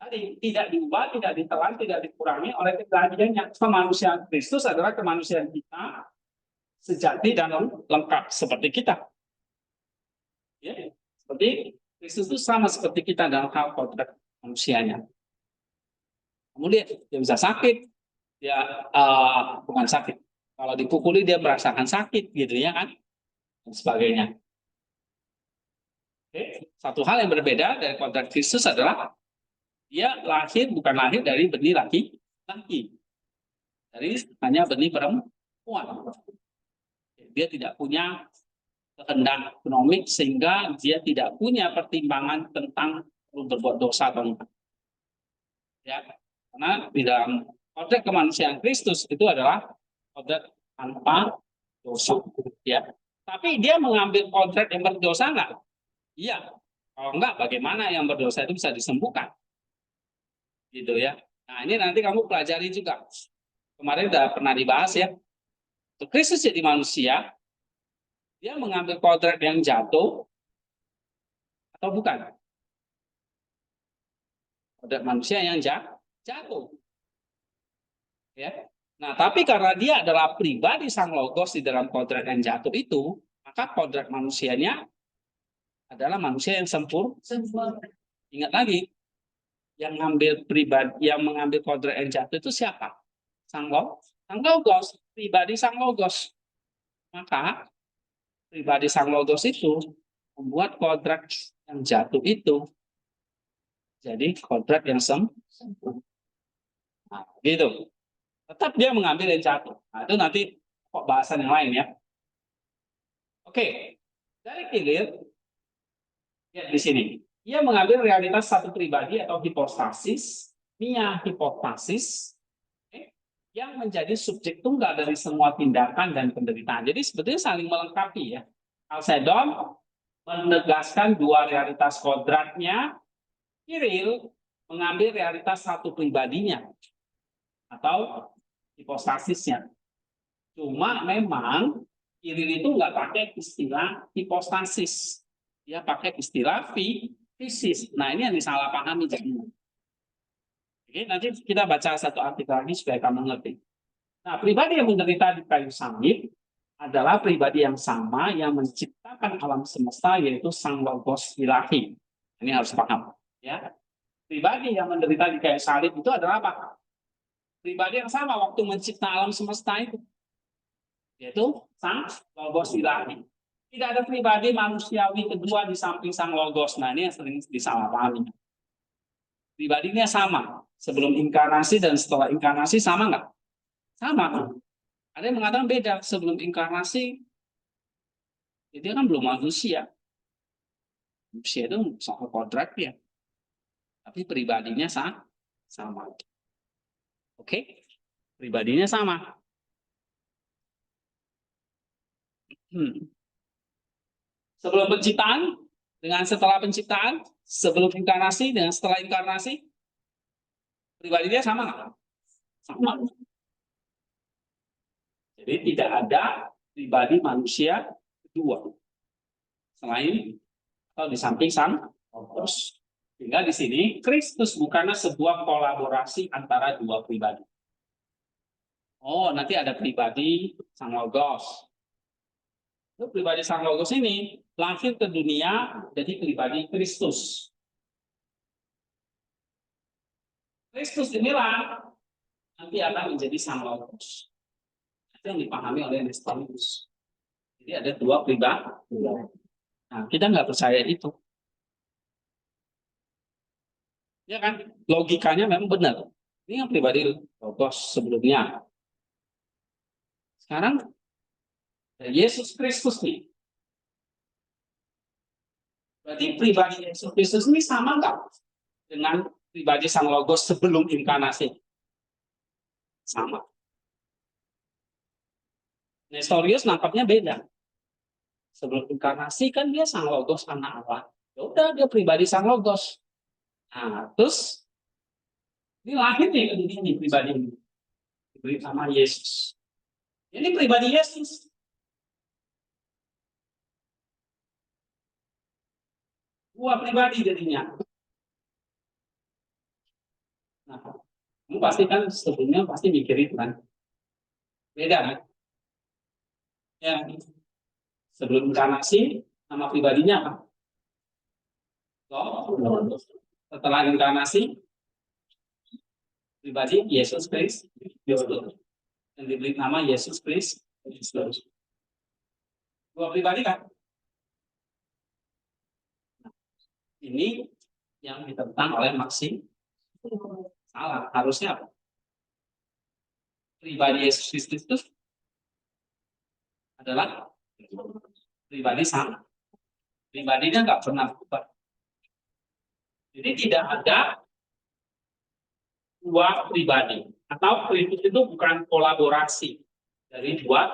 tadi tidak diubah, tidak ditelan, tidak dikurangi oleh kejadiannya. Kemanusiaan Kristus adalah kemanusiaan kita sejati dan lengkap seperti kita. Ya, seperti Kristus itu sama seperti kita dalam hal kodrat manusianya. Kemudian dia bisa sakit, dia bukan sakit. Kalau dipukuli dia merasakan sakit, gitu ya kan, dan sebagainya. Oke. Satu hal yang berbeda dari kodrat Kristus adalah dia bukan lahir dari benih laki-laki, dari hanya benih perempuan. Dia tidak punya kehendak ekonomi sehingga dia tidak punya pertimbangan tentang perlu berbuat dosa atau enggak. Ya, karena di dalam kodrat kemanusiaan Kristus itu adalah kodrat tanpa dosa. Ya, tapi dia mengambil kodrat yang berdosa enggak? Iya. Kalau enggak, bagaimana yang berdosa itu bisa disembuhkan? Gitu ya. Nah, ini nanti kamu pelajari juga. Kemarin udah pernah dibahas ya. Kristus jadi manusia, dia mengambil kodrat yang jatuh atau bukan? Kodrat manusia yang jatuh. Ya. Nah, tapi karena dia adalah pribadi sang logos di dalam kodrat yang jatuh itu, maka kodrat manusianya adalah manusia yang sempurna. Ingat lagi, yang mengambil kodrat yang jatuh itu siapa? Sang logos, pribadi sang logos. Maka pribadi sang logos itu membuat kodrat yang jatuh itu jadi kodrat yang sempurna. Nah, gitu. Tetap dia mengambil yang jatuh. Nah, itu nanti bahasan yang lain ya. Oke, dari Kiril Lihat di sini. Ia mengambil realitas satu pribadi atau hipostasis, hipostasis, yang menjadi subjek tunggal dari semua tindakan dan penderitaan. Jadi sebetulnya saling melengkapi ya. Chalcedon menegaskan dua realitas kodratnya, Kiril mengambil realitas satu pribadinya atau hipostasisnya. Cuma memang Kiril itu nggak pakai istilah hipostasis, dia pakai istilah fisis. Nah ini yang disalahpahami jadinya. Oke, nanti kita baca satu artikel lagi supaya kamu ngerti. Nah, pribadi yang menderita di kayu salib adalah pribadi yang sama yang menciptakan alam semesta, yaitu Sang Logos Ilahi. Ini harus paham, ya. Pribadi yang menderita di kayu salib itu adalah apa? Pribadi yang sama waktu mencipta alam semesta itu, yaitu Sang Logos Ilahi. Tidak ada pribadi manusiawi kedua di samping Sang Logos. Nah, ini yang sering disalahpahami. Pribadinya sama. Sebelum inkarnasi dan setelah inkarnasi sama nggak? Sama. Ada yang mengatakan beda. Sebelum inkarnasi, dia kan belum manusia. Manusia itu soal kodrat ya. Tapi pribadinya sama. Oke? Pribadinya sama. Sebelum penciptaan, dengan setelah penciptaan, sebelum inkarnasi, dengan setelah inkarnasi, pribadinya sama nggak? Sama. Jadi tidak ada pribadi manusia kedua selain atau di samping Sang Logos. Sehingga di sini Kristus bukanlah sebuah kolaborasi antara dua pribadi. Oh, nanti ada pribadi Sang Logos. Itu pribadi Sang Logos ini lahir ke dunia jadi pribadi Kristus. Kristus inilah nanti akan menjadi Sang Logos. Itu yang dipahami oleh Nestorius. Jadi ada dua pribadi. Nah, kita nggak percaya itu. Ya kan? Logikanya memang benar. Ini yang pribadi Logos sebelumnya. Sekarang Yesus Kristus nih. Berarti pribadi Yesus Kristus ini sama nggak dengan pribadi Sang Logos sebelum inkarnasi? Sama. Nestorius nangkapnya beda. Sebelum inkarnasi kan dia Sang Logos anak Allah. Ya udah dia pribadi Sang Logos. Nah, terus ini lahir nih ke dunia ini pribadi ini. Diberi nama Yesus. Ini pribadi Yesus. Dua pribadi jadinya. Nah, kamu pasti kan sebelumnya pasti mikir itu kan. Beda kan? Ya, sebelum inkarnasi nama pribadinya apa? Logos. Setelah inkarnasi pribadi Yesus Kristus. Yang diberi nama Yesus Kristus. Dua pribadi kan? Ini yang ditentang oleh Maxim. Salah. Harusnya apa? Pribadi Yesus Kristus itu adalah pribadi sama. Pribadinya nggak pernah berubah. Jadi tidak ada dua pribadi. Atau Kristus itu bukan kolaborasi dari dua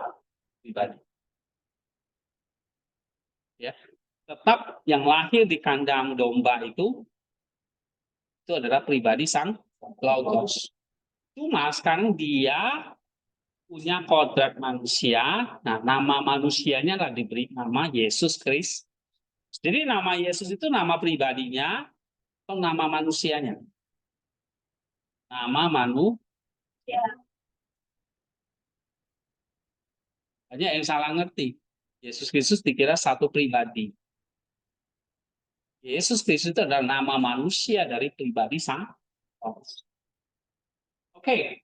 pribadi. Ya. Tetap yang lahir di kandang domba itu adalah pribadi Sang Logos. Cuma sekarang dia punya kodrat manusia. Nah, nama manusianya lah diberi nama Yesus Kristus. Jadi nama Yesus itu nama pribadinya atau nama manusianya? Nama manusia. Banyak yang salah ngerti. Yesus Kristus dikira satu pribadi. Yesus Kristus itu adalah nama manusia dari pribadi Sang Logos. Oke.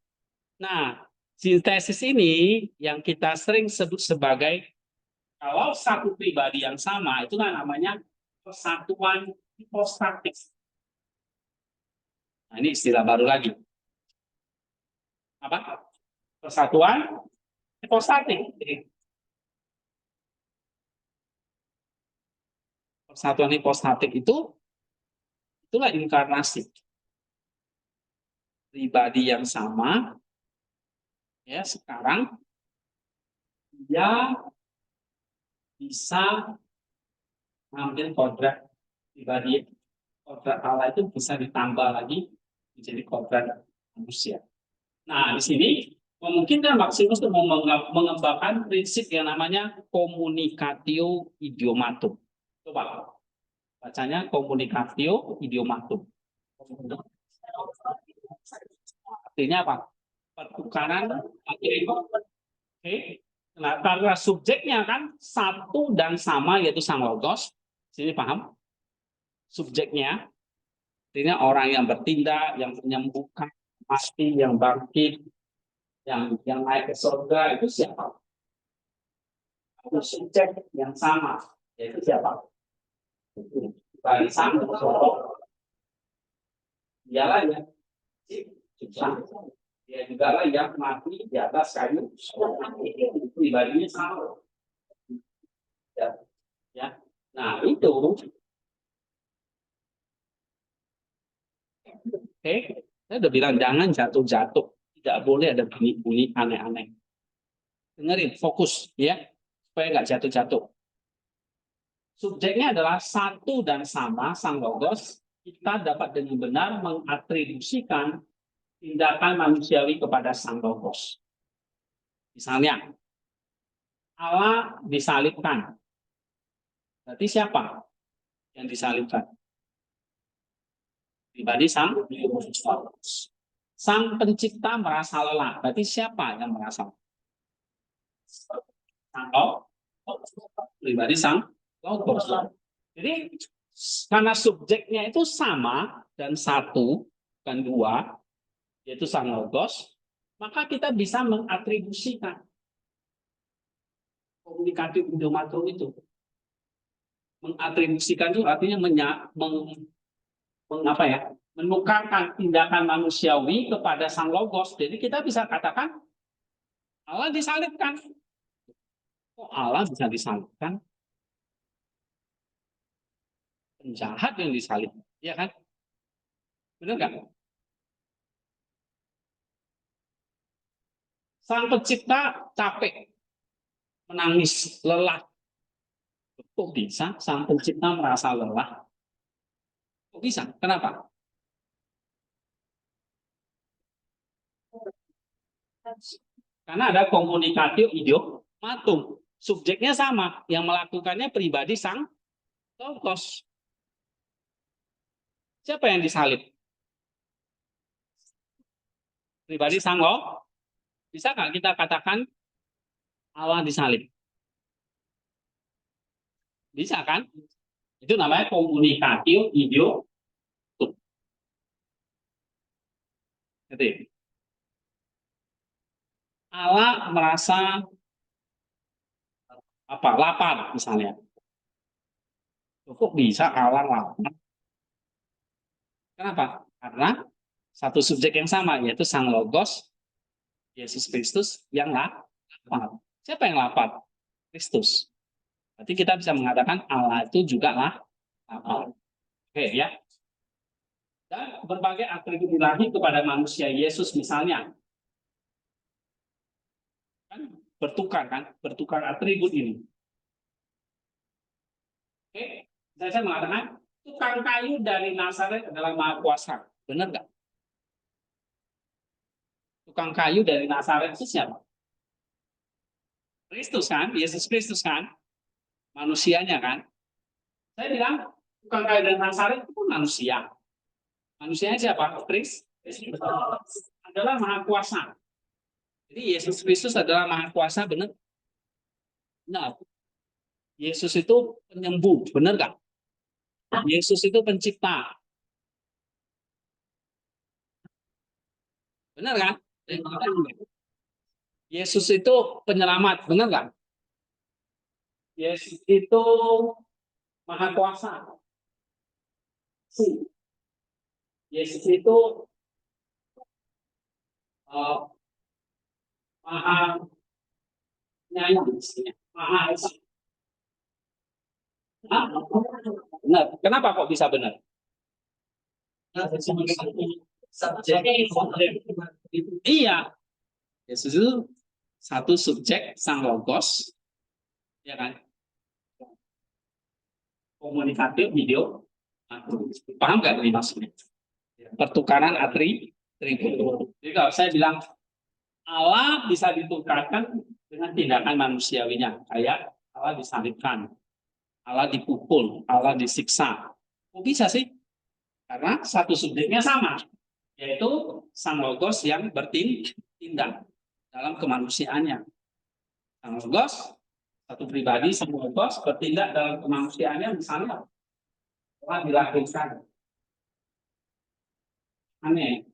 Nah, sintesis ini yang kita sering sebut sebagai kalau satu pribadi yang sama itu namanya persatuan hipostatis. Nah, ini istilah baru lagi. Apa? Persatuan hipostatis. Persatuan hipostatik itulah inkarnasi. Pribadi yang sama, ya sekarang dia bisa mengambil kodrat pribadi. Kodrat Allah itu bisa ditambah lagi menjadi kodrat manusia. Nah, di sini memungkinkan Maximus untuk mengembangkan prinsip yang namanya communicatio idiomatum. Coba bacanya communicatio idiomatum. Artinya apa? Pertukaran materi. Oke. Nah, karena subjeknya kan satu dan sama yaitu sang logos. Sini paham? Subjeknya artinya orang yang bertindak, yang menyembuhkan, mati, yang bangkit, yang naik ke surga itu siapa? Itu subjek yang sama yaitu siapa? Bagi sang logos. Dialah yang cipta. Dia juga lah yang mati di atas kayu. Pribadinya sama. Ya. Nah, itu oke, saya udah bilang jangan jatuh-jatuh. Tidak boleh ada bunyi-bunyi aneh-aneh. Dengerin, fokus ya, supaya nggak jatuh-jatuh. Subjeknya adalah satu dan sama, sang logos. Kita dapat dengan benar mengatribusikan tindakan manusiawi kepada sang logos. Misalnya, Allah disalibkan. Berarti siapa yang disalibkan? Pribadi sang logos. Sang pencipta merasa lelah. Berarti siapa yang merasa lelah? Sang logos. Pribadi sang logos. Jadi karena subjeknya itu sama dan satu dan dua, yaitu sang logos, maka kita bisa mengatribusikan komunikatif idiomatum itu. Mengatribusikan itu artinya menukarkan tindakan manusiawi kepada sang logos. Jadi kita bisa katakan Allah disalibkan. Kok Allah bisa disalibkan? Penjahat yang disalib, ya kan? Benar nggak? Sang pencipta capek, menangis, lelah. Kok bisa sang pencipta merasa lelah? Kok bisa? Kenapa? Karena ada komunikatio idiomatum. Subjeknya sama, yang melakukannya pribadi sang logos. Siapa yang disalib? Pribadi sang logos. Bisa nggak kita katakan Allah disalib? Bisa kan? Itu namanya komunikatio idiomatum. Allah merasa lapar misalnya. Kok bisa Allah lapar? Kenapa? Karena satu subjek yang sama, yaitu sang logos Yesus Kristus yang lapar. Siapa yang lapar? Kristus. Berarti kita bisa mengatakan Allah itu juga lapar. Oke ya. Dan berbagai atribut ilahi kepada manusia Yesus misalnya. Kan bertukar atribut ini. Oke, saya mengatakan tukang kayu dari Nazaret adalah Maha Kuasa. Benar nggak? Tukang kayu dari Nazaret itu siapa? Kristus kan, Yesus Kristus kan, manusianya kan. Saya bilang tukang kayu dari Nazaret itu pun manusia. Manusianya siapa? Kristus adalah Maha Kuasa. Jadi Yesus Kristus adalah Maha Kuasa, benar? Nah, Yesus itu penyembuh, benar nggak? Yesus itu pencipta, benar kan? Yesus itu penyelamat, benar nggak? Yesus itu Maha Kuasa. Yesus itu Maha Penyayang, Maha Esa. Benar. Kenapa kok bisa benar? Iya, Yesus itu satu subjek sang logos, ya kan? Komunikatif video, paham nggak ini maksudnya? Pertukaran atribut. Jadi kalau saya bilang Allah bisa ditukarkan dengan tindakan manusiawinya, kayak Allah disalibkan, Allah dipukul, Allah disiksa. Kok bisa sih? Karena satu subjeknya sama, yaitu sang logos yang bertindak dalam kemanusiaannya. Sang logos, satu pribadi, sang logos bertindak dalam kemanusiaannya, misalnya telah dilahirkan. Aneh.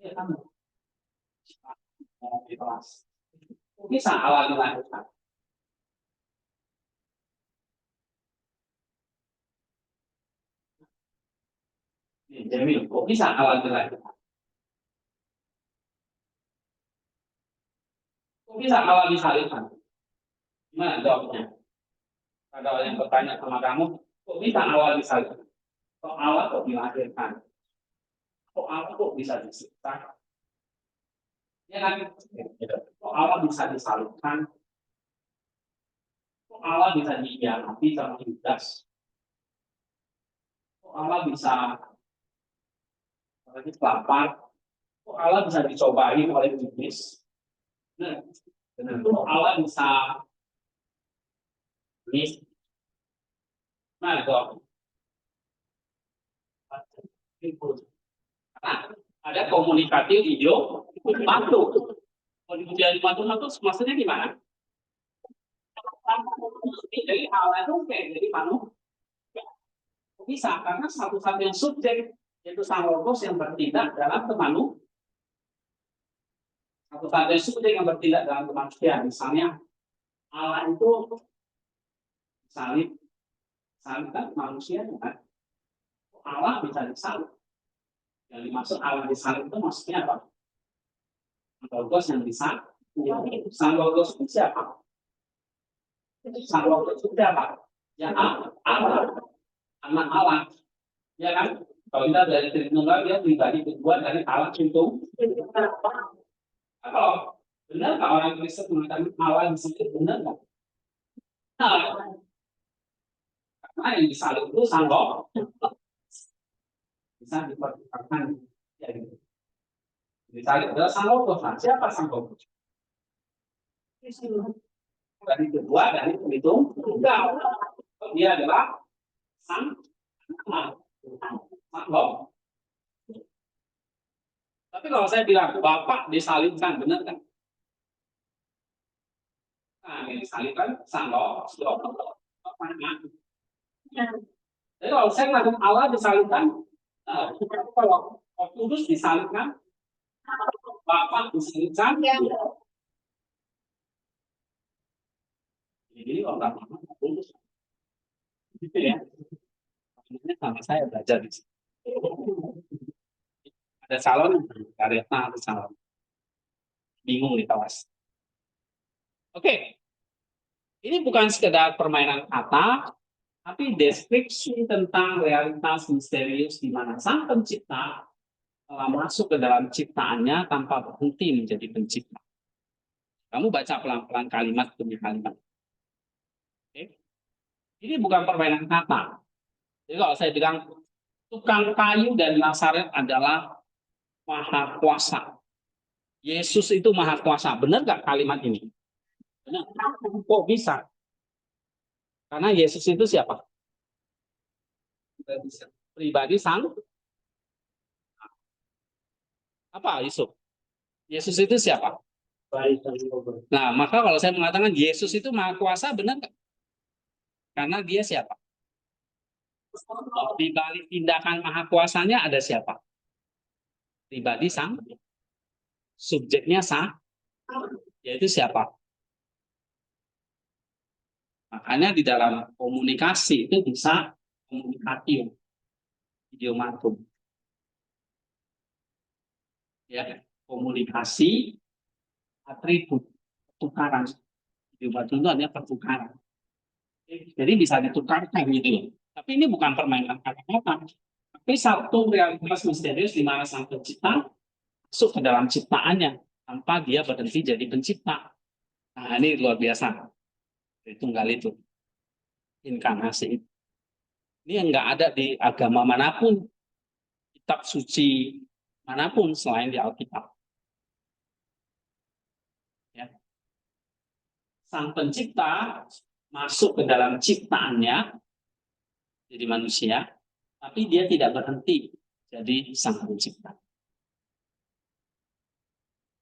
Ya, kan? Di kelas. Bisa Allah dilahirkan. Jamil, kok bisa Allah dilahirkan? Kok bisa Allah disalibkan? Gimana jawabnya? Ada yang bertanya sama kamu, kok bisa Allah disalibkan? Kok Allah kok dilahirkan? Kok Allah kok bisa disiksa? Ya kan? Kok Allah bisa disalibkan? Kok Allah bisa dihianati sama Judas? Kok Allah bisa lapar? Kok Allah bisa dicobai oleh iblis? Nah, kok Allah bisa ini? Nah, kok nah, ada komunikatif video mantu. Komunikasi mantu maksudnya gimana? Jadi hal itu kayak jadi mantu bisa karena satu-satunya subjek yaitu sang logos yang bertindak dalam kemanusiaan. Satu-satunya subjek yang bertindak dalam kemanusiaan. Misalnya Allah itu salib kan manusia kan? Allah bisa disalib. Yang dimaksud Allah disalib itu maksudnya apa? Logos yang disalib. Sang logos itu siapa? Sang logos itu siapa? Ya Allah, anak Allah. Ya kan? Kalau kita dari Tritunggal dia pribadi kedua dari Allah itu. Kalau benar nggak orang Kristen mengatakan Allah disalib, benar nggak? Nah, karena yang disalib itu sang logos bisa dipertukarkan. Ya, gitu. Disalib adalah sang logos. Nah, siapa sang logos? Dari kedua dari penghitung tunggal. Dia adalah sang logos. Tapi kalau saya bilang Bapak disalibkan, benar kan? Nah, yang disalibkan sang logos. Jadi kalau saya mengatakan Allah disalibkan, kalau Kudus disalibkan, Bapak disalibkan, jadi orang Kudus, gitu ya. Ini sama saya belajar di sini. Ada calon, karetna ada calon. Bingung di kelas. Oke, ini bukan sekedar permainan kata, tapi deskripsi tentang realitas misterius di mana sang pencipta telah masuk ke dalam ciptaannya tanpa berhenti menjadi pencipta. Kamu baca pelan-pelan kalimat demi kalimat. Oke? Ini bukan permainan kata. Jadi kalau saya bilang tukang kayu dan Nazaret adalah maha kuasa. Yesus itu maha kuasa. Benar nggak kalimat ini? Benar. Kok bisa? Karena Yesus itu siapa? Pribadi sang apa Yusuf? Yesus itu siapa? Nah, maka kalau saya mengatakan Yesus itu maha kuasa, benar nggak? Karena dia siapa? Di balik tindakan maha kuasanya ada siapa? Pribadi sang, subjeknya sang, yaitu siapa? Makanya di dalam komunikasi itu bisa komunikatif, idiomatum. Ya, komunikasi, atribut, tukaran Diubah-ubah itu artinya pertukaran. Jadi bisa ditukarkan gitu ya. Tapi ini bukan permainan kata-kata. Tapi satu realitas misterius di mana sang pencipta masuk ke dalam ciptaannya tanpa dia berhenti jadi pencipta. Nah, ini luar biasa. Tunggal itu, inkarnasi. Ini yang nggak ada di agama manapun, kitab suci manapun selain di Alkitab. Ya. Sang pencipta masuk ke dalam ciptaannya, jadi manusia, tapi dia tidak berhenti jadi sang pencipta.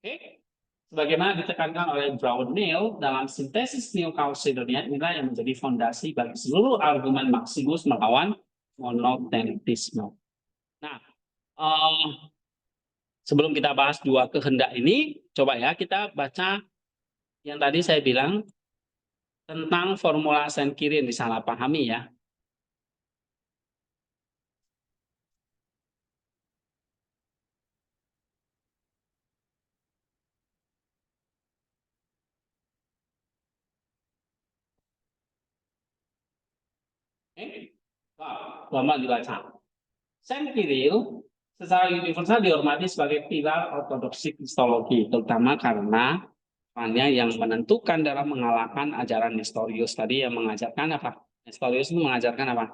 Oke? Sebagaimana ditekankan oleh Brownell dalam sintesis New Chalcedonian, inilah yang menjadi fondasi bagi seluruh argumen Maximus melawan monoteisme. Nah, sebelum kita bahas dua kehendak ini, coba ya kita baca yang tadi saya bilang tentang formula Saint-Cyr disalahpahami ya. Gampang dibaca. Saint-Cyr secara universal dihormati sebagai pilar ortodoksi kristologi, terutama karena perannya yang menentukan dalam mengalahkan ajaran Nestorius tadi yang mengajarkan apa? Nestorius itu mengajarkan apa?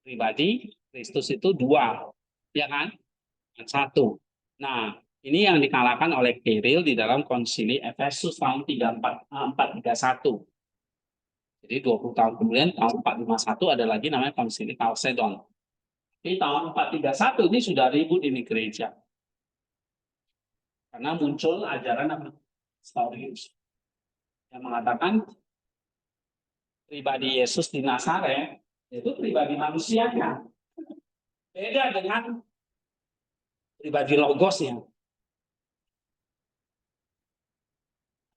Pribadi Kristus itu dua, ya kan? Satu. Nah, ini yang dikalahkan oleh Kyril di dalam konsili Efesus tahun 431. Jadi 20 tahun kemudian tahun 451 ada lagi namanya konsili Chalcedon. Di tahun 431 ini sudah ribut ini gereja. Karena muncul ajaran Nestorius yang mengatakan pribadi Yesus di Nazaret itu pribadi manusianya. Beda dengan pribadi logosnya.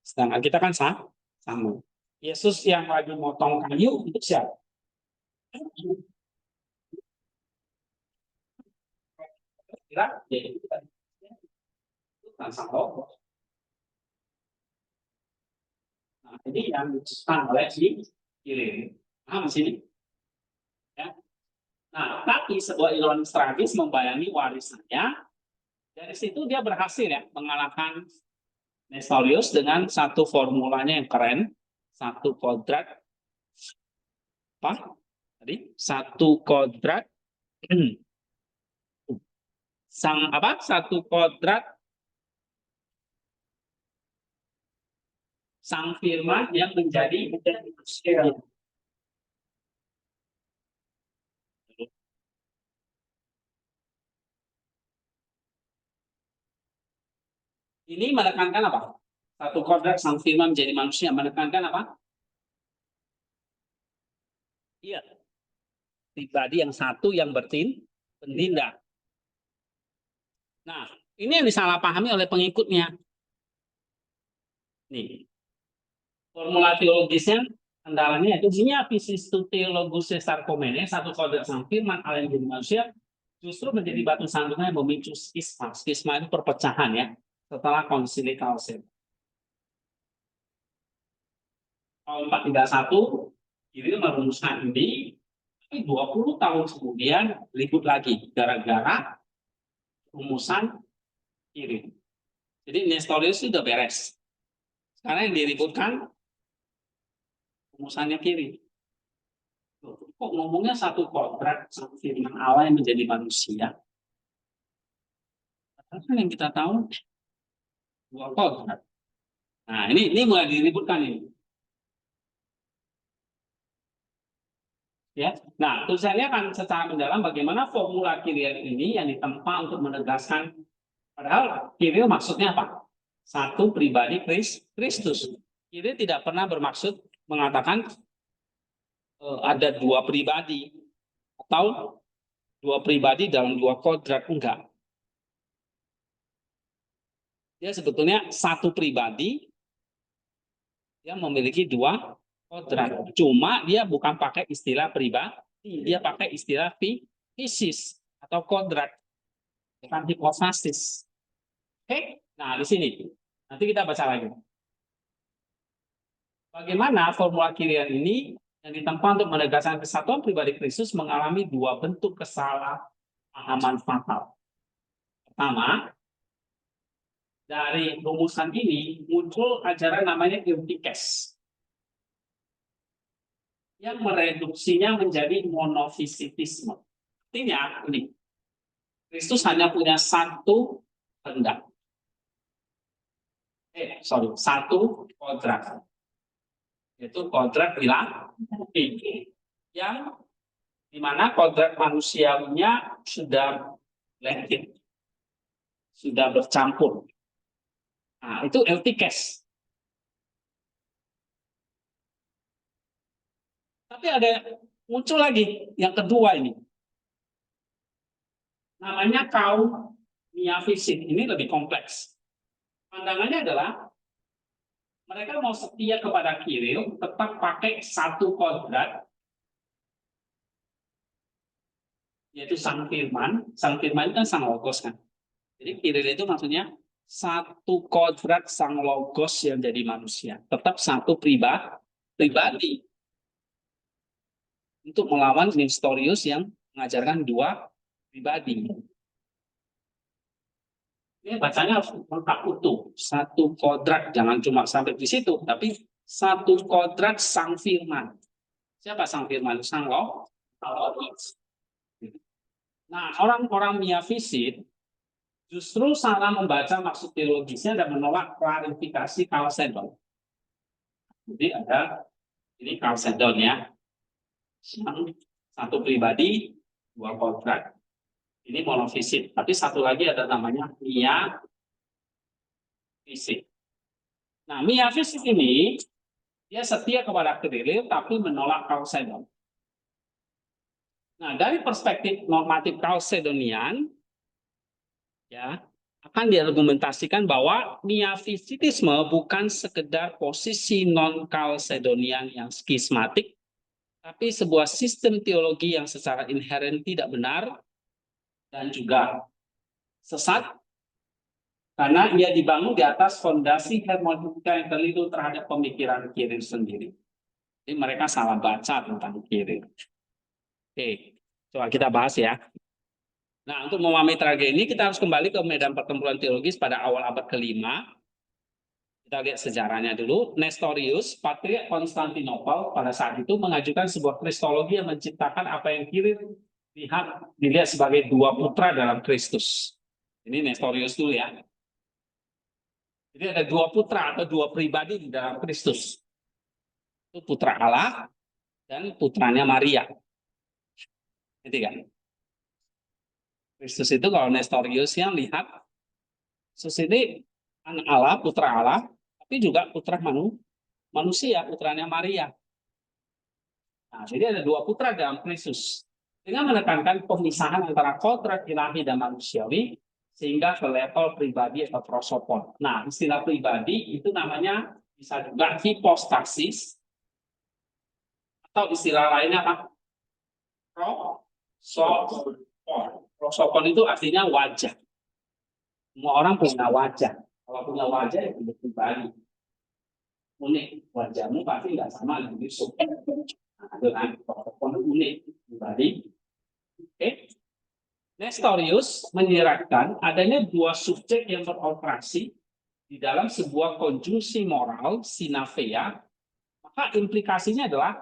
Sedangkan kita kan sama. Yesus yang lagi motong kayu itu siapa? Kira ya itu sang logos. Nah, ini yang disebutkan oleh si Kirin. Paham sini? Ya. Nah, tapi sebuah ironis tragis membayangi warisannya. Dari situ dia berhasil ya mengalahkan Nestorius dengan satu formulanya yang keren, satu kodrat apa? Tadi satu kodrat sang apa? Satu kodrat sang firman yang menjadi manusia. Ini menekankan apa? Satu kodrat sang firman menjadi manusia menekankan apa? Iya. Pribadi yang satu yang bertindak. Nah, ini yang disalahpahami oleh pengikutnya. Nih, formula teologisnya kendalanya itu nya fisis tu theologus sarkomene, satu kodrat sang firman Allah yang menjadi manusia, justru menjadi batu sandungan yang memicu skisma. Skisma itu perpecahan ya, setelah konsili Chalcedon. Tahun 431, Kyril merumuskan ini, tapi 20 tahun kemudian ribut lagi, gara-gara rumusan Kyril. Jadi Nestorius sudah beres. Sekarang yang diributkan rumusannya Kyril. Kok ngomongnya satu kodrat sang firman Allah yang menjadi manusia? Padahal kan yang kita tahu dua kodrat. Nah, ini mulai diributkan ini. Ya. Nah, tulisannya akan secara mendalam bagaimana formula Kyril ini yang ditempa untuk menegaskan padahal Kyril maksudnya apa? Satu pribadi Kristus. Kyril tidak pernah bermaksud mengatakan ada dua pribadi atau dua pribadi dalam dua kodrat, enggak. Dia sebetulnya satu pribadi yang memiliki dua kodrat. Cuma dia bukan pakai istilah pribadi, dia pakai istilah fisis atau kodrat, bukan hipostasis. Oke, nah di sini nanti kita baca lagi. Bagaimana formula Kirian ini yang ditempuh untuk menegaskan kesatuan pribadi Kristus mengalami dua bentuk kesalahpahaman fatal. Pertama, dari rumusan ini muncul ajaran namanya eutikes yang mereduksinya menjadi monofisitisme. Artinya ini, Kristus hanya punya satu kehendak. Satu kodrat. Yaitu kodrat ilahi. Yang dimana kodrat manusiawinya sudah blended, sudah bercampur. Nah, itu eutikes. Tapi ada muncul lagi yang kedua ini. Namanya kaum miafisit. Ini lebih kompleks. Pandangannya adalah mereka mau setia kepada Kiril, tetap pakai satu kodrat, yaitu Sang Firman. Sang Firman itu kan Sang Logos kan. Jadi Kiril itu maksudnya satu kodrat Sang Logos yang jadi manusia. Tetap satu pribadi. Untuk melawan Nestorius yang mengajarkan dua pribadi. Ini bacanya harus lengkap utuh. Satu kodrat, jangan cuma sampai di situ, tapi satu kodrat Sang Firman. Siapa Sang Firman? Sang Logos. Nah, orang-orang miafisit justru salah membaca maksud teologisnya dan menolak klarifikasi Chalcedon. Jadi ada ini Chalcedon ya, satu pribadi, dua kodrat. Ini monofisit. Tapi satu lagi ada namanya miafisit. Nah, miafisit ini dia setia kepada Kiril tapi menolak Chalcedon. Nah, dari perspektif normatif Chalcedonian, ya akan diargumentasikan bahwa miafisitisme bukan sekedar posisi non-Chalcedonian yang skismatik, tapi sebuah sistem teologi yang secara inheren tidak benar dan juga sesat, karena ia dibangun di atas fondasi hermeneutika yang keliru terhadap pemikiran Kiril sendiri. Jadi mereka salah baca tentang Kiril. Oke, coba kita bahas ya. Nah, untuk memahami tragedi ini kita harus kembali ke medan pertempuran teologis pada awal abad ke-5. Kita lihat sejarahnya dulu. Nestorius, Patriark Konstantinopel pada saat itu mengajukan sebuah kristologi yang menciptakan apa yang Kiril dilihat sebagai dua putra dalam Kristus. Ini Nestorius dulu ya. Jadi ada dua putra atau dua pribadi di dalam Kristus. Itu putra Allah dan putranya Maria. Itu kan? Kristus itu kalau Nestorius yang lihat Yesus ini anak Allah, putra Allah, tapi juga putra manusia, putranya Maria. Nah, jadi ada dua putra dalam Kristus. Dengan menekankan pemisahan antara kodrat ilahi dan manusiawi, sehingga ke level pribadi atau prosopon. Nah, istilah pribadi itu namanya bisa juga hipostasis, atau istilah lainnya apa? Prosopon. Prosopon itu artinya wajah. Semua orang punya wajah. Kalau punya wajah ya punya pribadi. Unik. Wajahmu pasti nggak sama dengan Yusuf. Nah, dengan prosopon unik pribadi. Oke. Nestorius menyiratkan adanya dua subjek yang beroperasi di dalam sebuah konjungsi moral sinafea, maka implikasinya adalah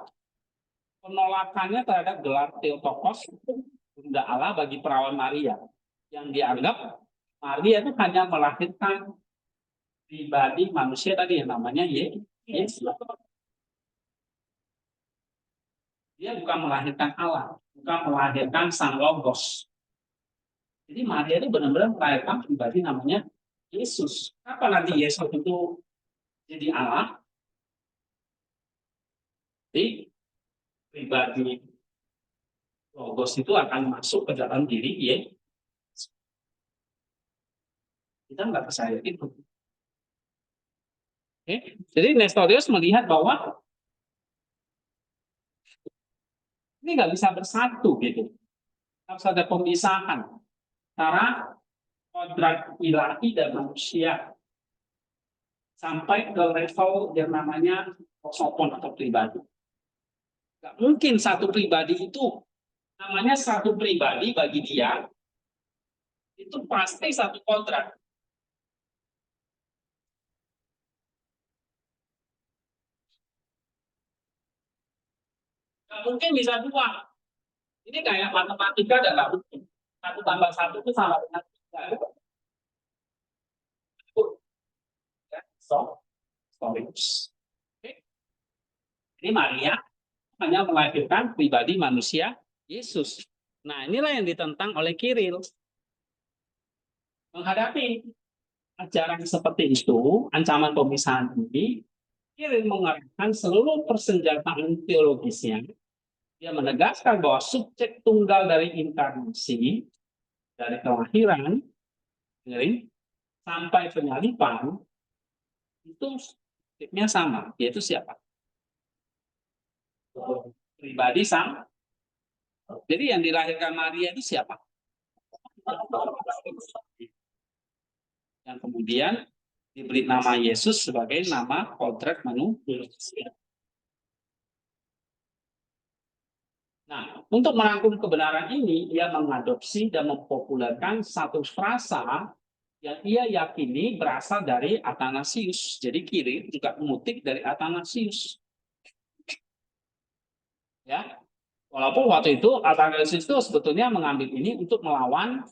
penolakannya terhadap gelar Theotokos, Bunda Allah bagi perawan Maria, yang dianggap Maria itu hanya melahirkan pribadi manusia tadi yang namanya Yesus. Dia bukan melahirkan Allah, bukan melahirkan Sang Logos. Jadi Maria itu benar-benar melahirkan pribadi namanya Yesus. Kapan nanti Yesus itu jadi Allah? Jadi pribadi Logos itu akan masuk ke dalam diri Yesus. Kita nggak percaya itu. Oke. Jadi Nestorius melihat bahwa ini nggak bisa bersatu gitu. Harus ada pemisahan antara kodrat ilahi dan manusia. sampai ke level yang namanya prosopon atau pribadi. Nggak mungkin satu pribadi itu namanya satu pribadi bagi dia itu pasti satu kontrak. Nggak mungkin bisa dua. Ini kayak matematika dan nggak mungkin. Satu tambah satu itu sama dengan tiga. So, storage. Oke. Ini Maria hanya melahirkan pribadi manusia Yesus. Nah, inilah yang ditentang oleh Kiril. Menghadapi ajaran seperti itu, ancaman pemisahan ini, Kiril mengarahkan seluruh persenjataan teologisnya. Dia menegaskan bahwa subjek tunggal dari inkarnasi, dari kelahiran, sampai penyaliban, itu subjeknya sama, yaitu siapa? Pribadi sang. Jadi yang dilahirkan Maria itu siapa? Yang kemudian diberi nama Yesus sebagai nama kodrat manusia. Nah, untuk merangkum kebenaran ini, ia mengadopsi dan mempopulerkan satu frasa yang ia yakini berasal dari Athanasius. Jadi Kiril juga mengutip dari Athanasius. Ya, walaupun waktu itu Athanasius itu sebetulnya mengambil ini untuk melawan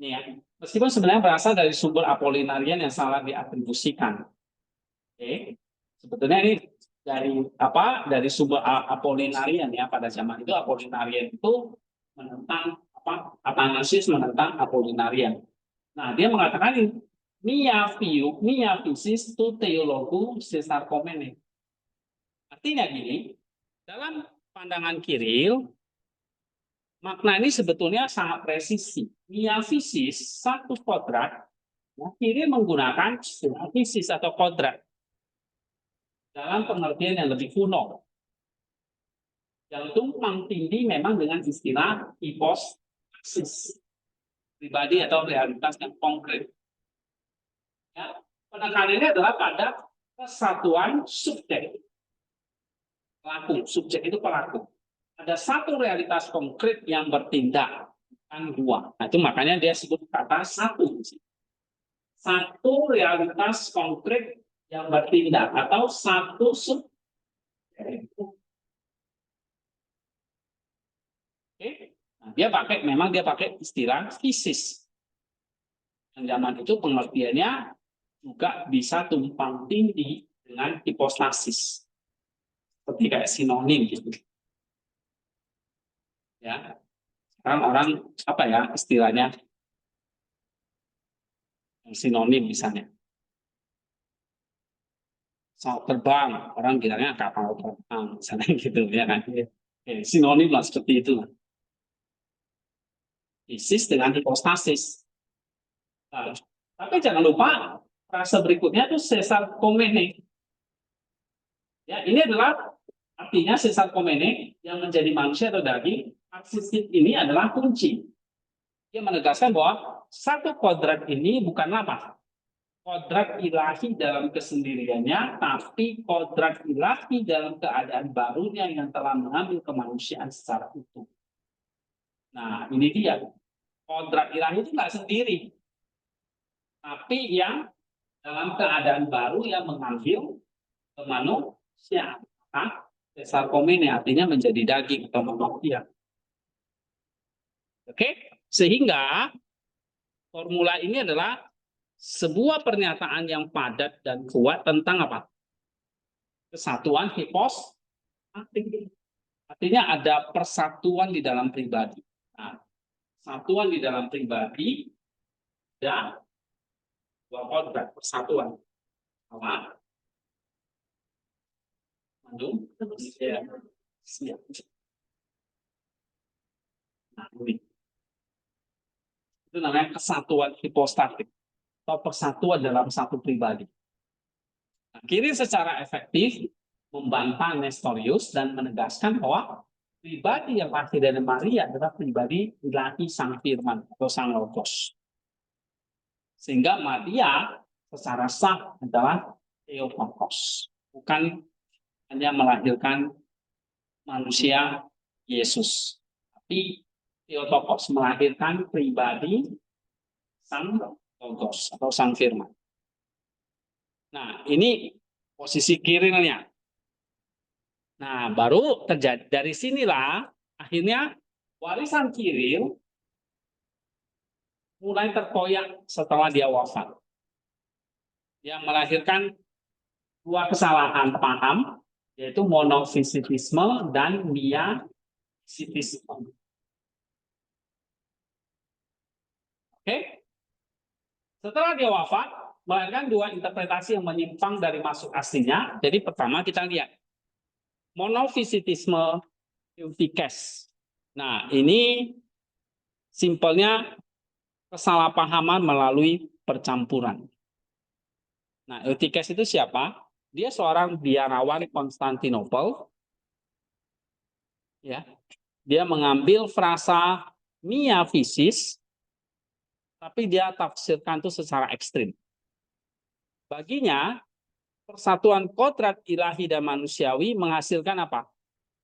ini ya, meskipun sebenarnya berasal dari sumber Apollinarian yang salah diatribusikan. Oke. Sebetulnya ini dari apa? Dari sumber Apollinarian ya, pada zaman itu Apollinarian itu menentang apa? Athanasius menentang Apollinarian. Nah, dia mengatakan ini mia physis tu theologu Caesar Comene. Artinya gini, dalam pandangan Kiril, makna ini sebetulnya sangat presisi. Mia physis satu kodrat, nah, Kiril menggunakan physis atau kodrat dalam pengertian yang lebih kuno. Yang tumpang tindih memang dengan istilah hipostasis pribadi atau realitas yang konkret. Ya, penekanannya adalah pada kesatuan subjek. Pelaku, subjek itu pelaku. Ada satu realitas konkret yang bertindak, bukan dua. Nah, itu makanya dia sebut kata satu. Satu realitas konkret yang bertindak atau satu subjek. Oke. Nah, memang dia pakai istilah fisis. Dan zaman itu pengertiannya juga bisa tumpang tindih dengan hipostasis. Seperti kayak sinonim gitu. Ya. Sekarang orang apa ya istilahnya? Sinonim misalnya. Pesawat terbang, orang bilangnya kapal terbang, misalnya gitu ya kan. Sinonim lah seperti itu. Isis dengan hipostasis. Nah, tapi jangan lupa frase berikutnya itu Caesar Comene. Ya, ini adalah artinya Caesar Comene yang menjadi manusia atau daging. Arsistik ini adalah kunci. Dia menegaskan bahwa satu kodrat ini bukanlah apa? Kodrat ilahi dalam kesendiriannya, tapi kodrat ilahi dalam keadaan barunya yang telah mengambil kemanusiaan secara utuh. Nah, ini dia. Kodrat ilahi itu nggak sendiri, tapi yang dalam keadaan baru yang mengambil kemanusiaan. Caesar Comene artinya menjadi daging atau manusia. Oke, sehingga formula ini adalah sebuah pernyataan yang padat dan kuat tentang apa? Kesatuan hipostatik. Artinya ada persatuan di dalam pribadi. Nah, satuan di dalam pribadi dan dua kodrat persatuan. Apa? Ya. Siap. Nah, ini. Itu namanya kesatuan hipostatik atau persatuan dalam satu pribadi. Nah, Kiri secara efektif membantah Nestorius dan menegaskan bahwa pribadi yang lahir dari Maria adalah pribadi ilahi sang firman atau sang logos. Sehingga Maria secara sah adalah Theotokos, bukan hanya melahirkan manusia Yesus, tapi Theotokos melahirkan pribadi Sang Logos atau Sang Firman. Nah, ini posisi Kirilnya. Nah, baru terjadi dari sinilah akhirnya warisan Kiril mulai terkoyak setelah dia wafat. Yang melahirkan dua kesalahan paham, yaitu monofisitisme dan miafisitisme. Oke? Setelah dia wafat, melahirkan dua interpretasi yang menyimpang dari maksud aslinya. Jadi pertama kita lihat monofisitisme eutikes. Nah, ini simpelnya kesalahpahaman melalui percampuran. Nah, Eutyches itu siapa? Dia seorang biarawan Konstantinopel. Ya, dia mengambil frasa miafisis, tapi dia tafsirkan itu secara ekstrim. Baginya, persatuan kodrat ilahi dan manusiawi menghasilkan apa?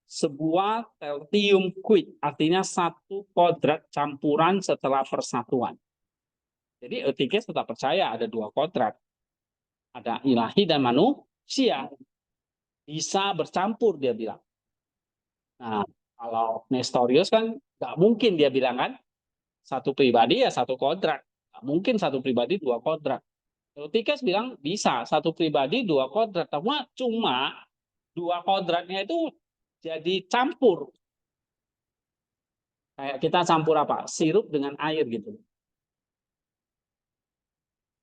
Sebuah tertium quid, artinya satu kodrat campuran setelah persatuan. Jadi Eutyches tetap percaya ada dua kodrat. Ada ilahi dan manusia. Bisa bercampur, dia bilang. Nah, kalau Nestorius kan nggak mungkin dia bilang kan, satu pribadi ya satu kodrat. Nggak mungkin satu pribadi dua kodrat. Eutyches bilang bisa, satu pribadi dua kodrat. Cuma dua kodratnya itu jadi campur. Kayak kita campur apa? Sirup dengan air gitu.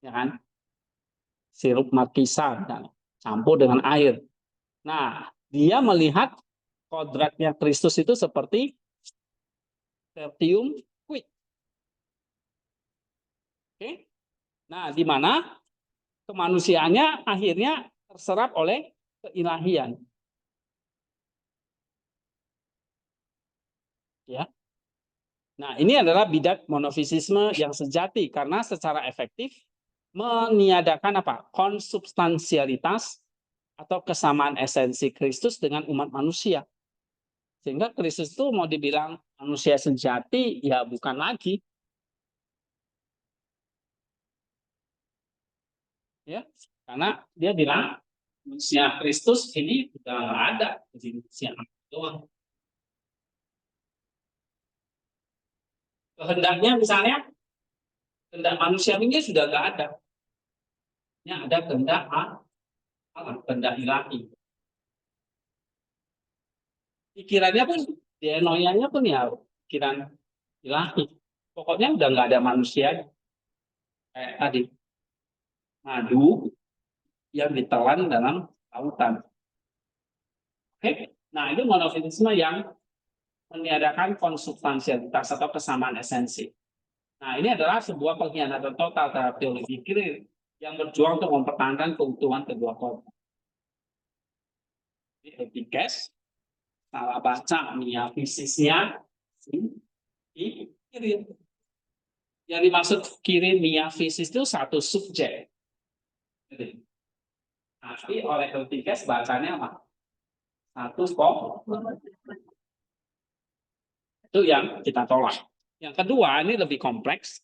Ya kan? Sirup markisa campur dengan air. Nah, dia melihat kodratnya Kristus itu seperti tertium quid. Oke. Nah, di mana kemanusiaannya akhirnya terserap oleh keilahian. Ya. Nah, ini adalah bidat monofisisme yang sejati karena secara efektif meniadakan apa? Konsubstansialitas atau kesamaan esensi Kristus dengan umat manusia. Sehingga Kristus itu mau dibilang manusia sejati ya bukan lagi. Ya, karena dia bilang manusia Kristus ini sudah nggak ada, jadi manusia doang. Kehendaknya misalnya kehendak manusia ini sudah nggak ada. Ini ada kehendak kehendak ilahi. Pikirannya pun, denoyanya pun ya pikiran ilahi. Pokoknya udah nggak ada manusia. Kayak tadi, madu yang ditelan dalam lautan. Oke, nah itu monofisisme yang meniadakan konsubstansialitas atau kesamaan esensi. Nah, ini adalah sebuah pengkhianatan total terhadap teologi Kiril yang berjuang untuk mempertahankan keutuhan kedua kelompok. Eutyches salah baca miafisisnya di Kiril. Yang dimaksud Kiril miafisis itu satu subjek. Tapi oleh Eutyches bacanya apa? Satu komponen. Itu yang kita tolak. Yang kedua, ini lebih kompleks.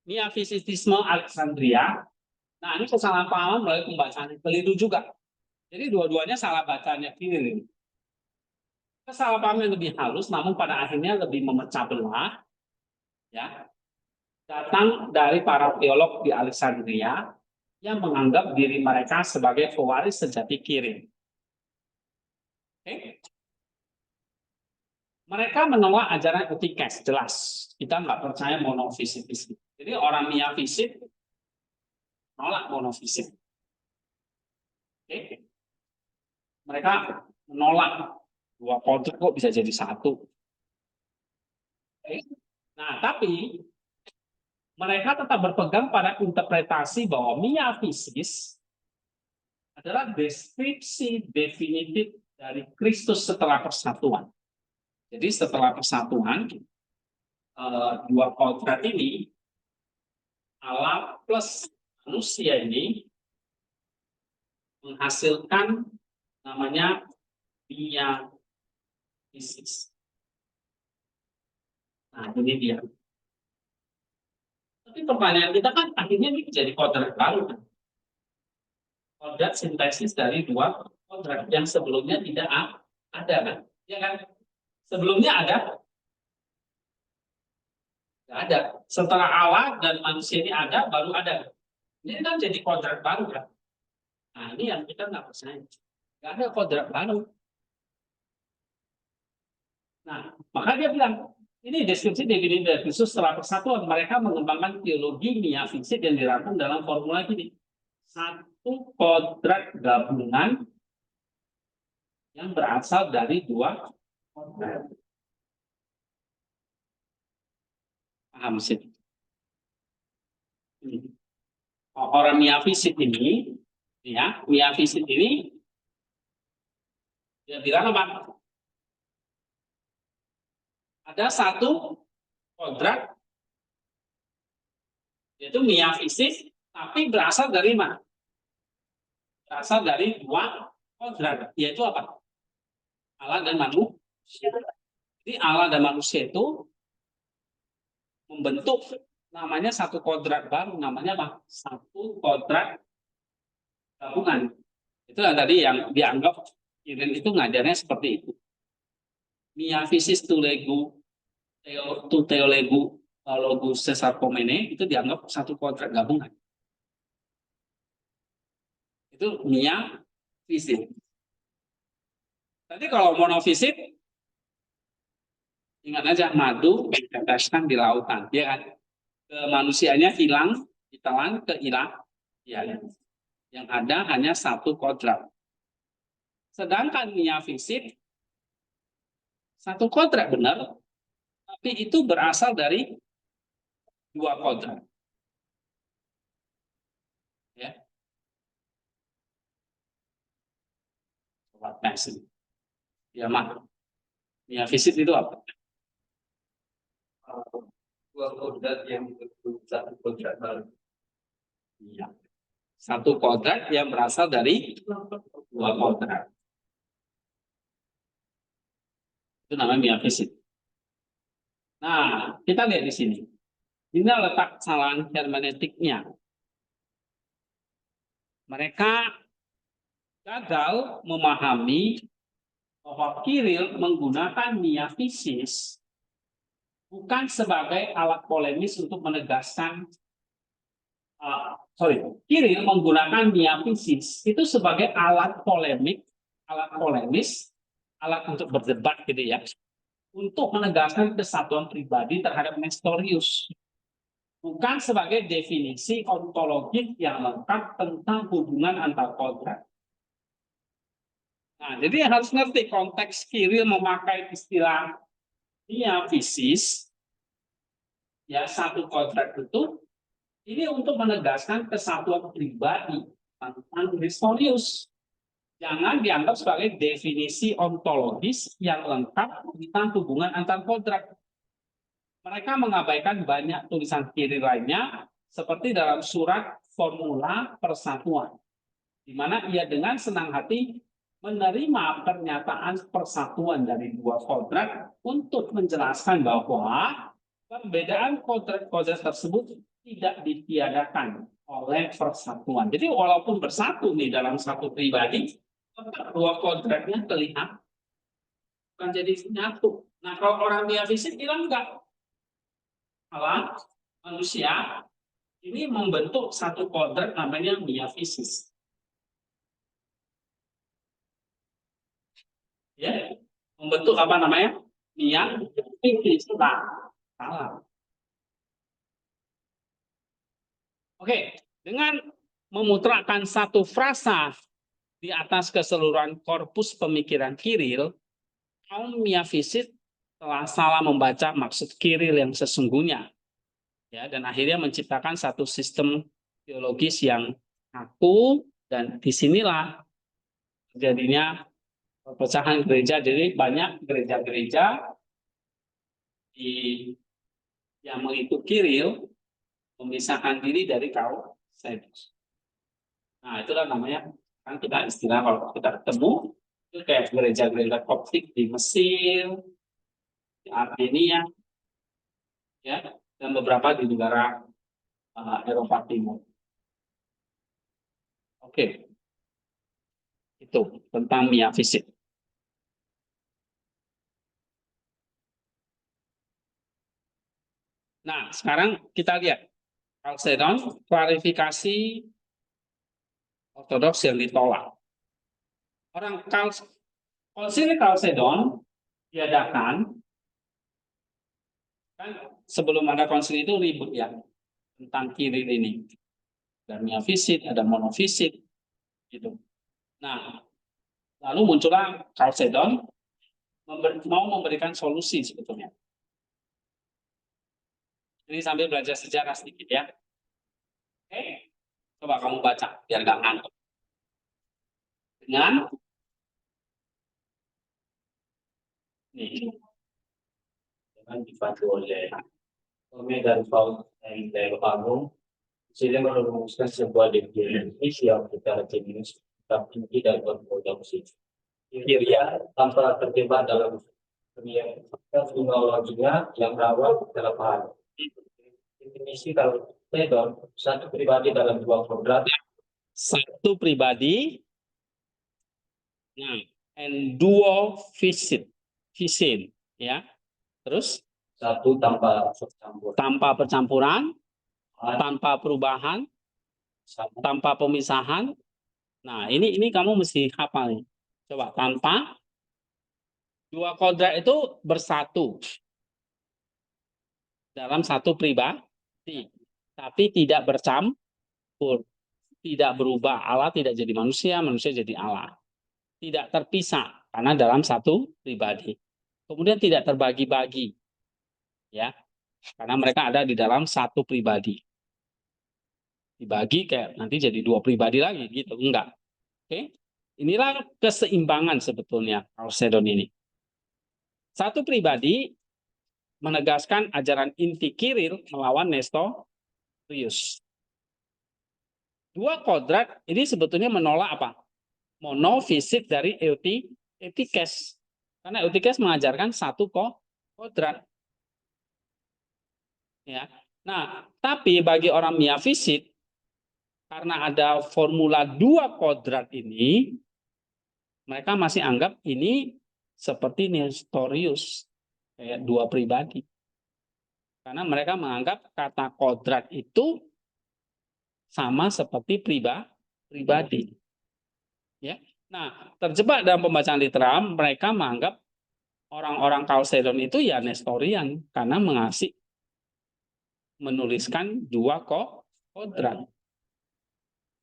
Miafisisme Alexandria. Nah, ini kesalahan paham melalui pembacaan yang keliru juga. Jadi dua-duanya salah bacanya Kiril. Kesalahpahaman yang lebih halus, namun pada akhirnya lebih memecah belah, ya, datang dari para teolog di Alexandria yang menganggap diri mereka sebagai pewaris sejati Kiril. Oke? Mereka menolak ajaran Eutyches, jelas. Kita nggak percaya monofisitisme. Jadi orang miafisit menolak monofisik. Oke? Mereka menolak dua kodrat kok bisa jadi satu. Oke? Nah, tapi mereka tetap berpegang pada interpretasi bahwa miafisis adalah deskripsi definitif dari Kristus setelah persatuan. Jadi setelah persatuan dua kodrat ini, alam plus manusia ini menghasilkan namanya bia fisis. Nah, ini dia. Tapi pertanyaan kita kan akhirnya ini jadi kodrat baru. Kodrat sintesis dari dua kodrat yang sebelumnya tidak ada kan? Ya kan? Sebelumnya ada? Tidak ada. Setelah Allah dan manusia ini ada, baru ada. Ini kan jadi kodrat baru kan? Nah, ini yang kita nggak percaya. Nggak ada kodrat baru. Nah, maka dia bilang, ini deskripsi definisi dari Kristus setelah persatuan mereka mengembangkan teologi mia fisik yang dirangkum dalam formula gini. Satu kodrat gabungan yang berasal dari dua kodrat. Paham sih? Orang mia fisik ini, ya, mia fisik ini, dia bilang apa? Ada satu kodrat, yaitu mia fisik, tapi berasal dari mana? Berasal dari dua kodrat, yaitu apa? Allah dan manusia. Jadi Allah dan manusia itu membentuk namanya satu kodrat baru, namanya apa? Satu kodrat gabungan. Itu yang tadi yang dianggap Iren itu ngajarnya seperti itu. Mia fisis tu legu, tu teolegu, logus sesarkomene itu dianggap satu kodrat gabungan. Itu mia fisis. Tadi kalau monofisik, ingat aja madu diteteskan di lautan, ya kan? Manusianya hilang, ditelan ke ilah, ya. Yang ada hanya satu kodrat. Sedangkan mia fisik satu kodrat benar, tapi itu berasal dari dua kodrat. Ya. Sobat Messi. Ya, mak. Mia fisik itu apa? Dua kodrat yang berbentuk satu kodrat baru. Iya. Satu kodrat yang berasal dari dua kodrat. Itu namanya mia fisik. Nah, kita lihat di sini. Ini letak kesalahan hermeneutiknya. Mereka gagal memahami bahwa Kiril menggunakan mia fisis bukan sebagai alat polemis untuk menegaskan Kiril menggunakan mia fisis itu sebagai alat polemik, alat polemis, alat untuk berdebat gitu ya, untuk menegaskan kesatuan pribadi terhadap Nestorius, bukan sebagai definisi ontologis yang lengkap tentang hubungan antar kodrat. Nah, jadi harus ngerti konteks Kiril memakai istilah mia fisis, ya satu kodrat itu, ini untuk menegaskan kesatuan pribadi tentang Nestorius. Jangan dianggap sebagai definisi ontologis yang lengkap tentang hubungan antar kodrat. Mereka mengabaikan banyak tulisan Kiril lainnya, seperti dalam surat formula persatuan, di mana ia dengan senang hati menerima pernyataan persatuan dari dua kodrat untuk menjelaskan bahwa perbedaan kodrat-kodrat tersebut tidak ditiadakan oleh persatuan. Jadi walaupun bersatu nih dalam satu pribadi, tetap dua kodratnya terlihat bukan jadi nyatu. Nah, kalau orang mia fisik bilang enggak. Allah, manusia ini membentuk satu kodrat namanya mia fisis. Ya, membentuk apa namanya? Mia fisis. Salah. Oke, dengan memutrakan satu frasa di atas keseluruhan korpus pemikiran Kiril, kaum mia fisis telah salah membaca maksud Kiril yang sesungguhnya, ya, dan akhirnya menciptakan satu sistem teologis yang kaku, dan disinilah terjadinya perpecahan gereja. Jadi banyak gereja-gereja yang mengikut Kiril memisahkan diri dari Chalcedon. Nah, itulah namanya, kan kita istilah kalau kita ketemu itu kayak gereja-gereja Koptik di Mesir, di Armenia, ya, dan beberapa di negara Eropa Timur. Oke, itu tentang miafisit. Nah, sekarang kita lihat Chalcedon, klarifikasi ortodoks yang ditolak. Konsili Chalcedon diadakan, kan sebelum ada konsili itu ribut ya tentang Kiril ini. Ada miafisit, ada monofisit, gitu. Nah, lalu muncullah Chalcedon mau memberikan solusi sebetulnya. Ini sambil belajar sejarah sedikit ya. Oke, coba kamu baca biar nggak ngantuk. Dengan nih, dengan dibantu oleh Tommy dan Paul yang dari Bandung, sini merumuskan sebuah definisi yang secara jenis tapi tidak berproduksi. Kiriya tanpa terjebak dalam terminologinya yang rawan dalam hal. Definisi kalau satu pribadi dalam dua kodrat. Satu pribadi, nah, and duo visit, ya. Terus satu tanpa percampuran, tanpa perubahan, tanpa pemisahan. Nah, ini kamu mesti hafal nih. Coba, tanpa dua kodrat itu bersatu dalam satu pribadi, tapi tidak bercampur, tidak berubah. Allah tidak jadi manusia, manusia jadi Allah. Tidak terpisah karena dalam satu pribadi. Kemudian tidak terbagi-bagi, ya, karena mereka ada di dalam satu pribadi. Dibagi kayak nanti jadi dua pribadi lagi, gitu, enggak. Oke, inilah keseimbangan sebetulnya Chalcedon ini. Satu pribadi menegaskan ajaran inti Kiril melawan Nestorius. Dua kodrat ini sebetulnya menolak apa? Monofisit dari Eutyches. Karena Eutyches mengajarkan satu kodrat. Ya. Nah, tapi bagi orang miafisit, karena ada formula dua kodrat ini, mereka masih anggap ini seperti Nestorius, kayak dua pribadi. Karena mereka menganggap kata kodrat itu sama seperti pribadi. Ya. Nah, terjebak dalam pembacaan literal, mereka menganggap orang-orang Chalcedon itu ya Nestorian karena menuliskan dua kodrat.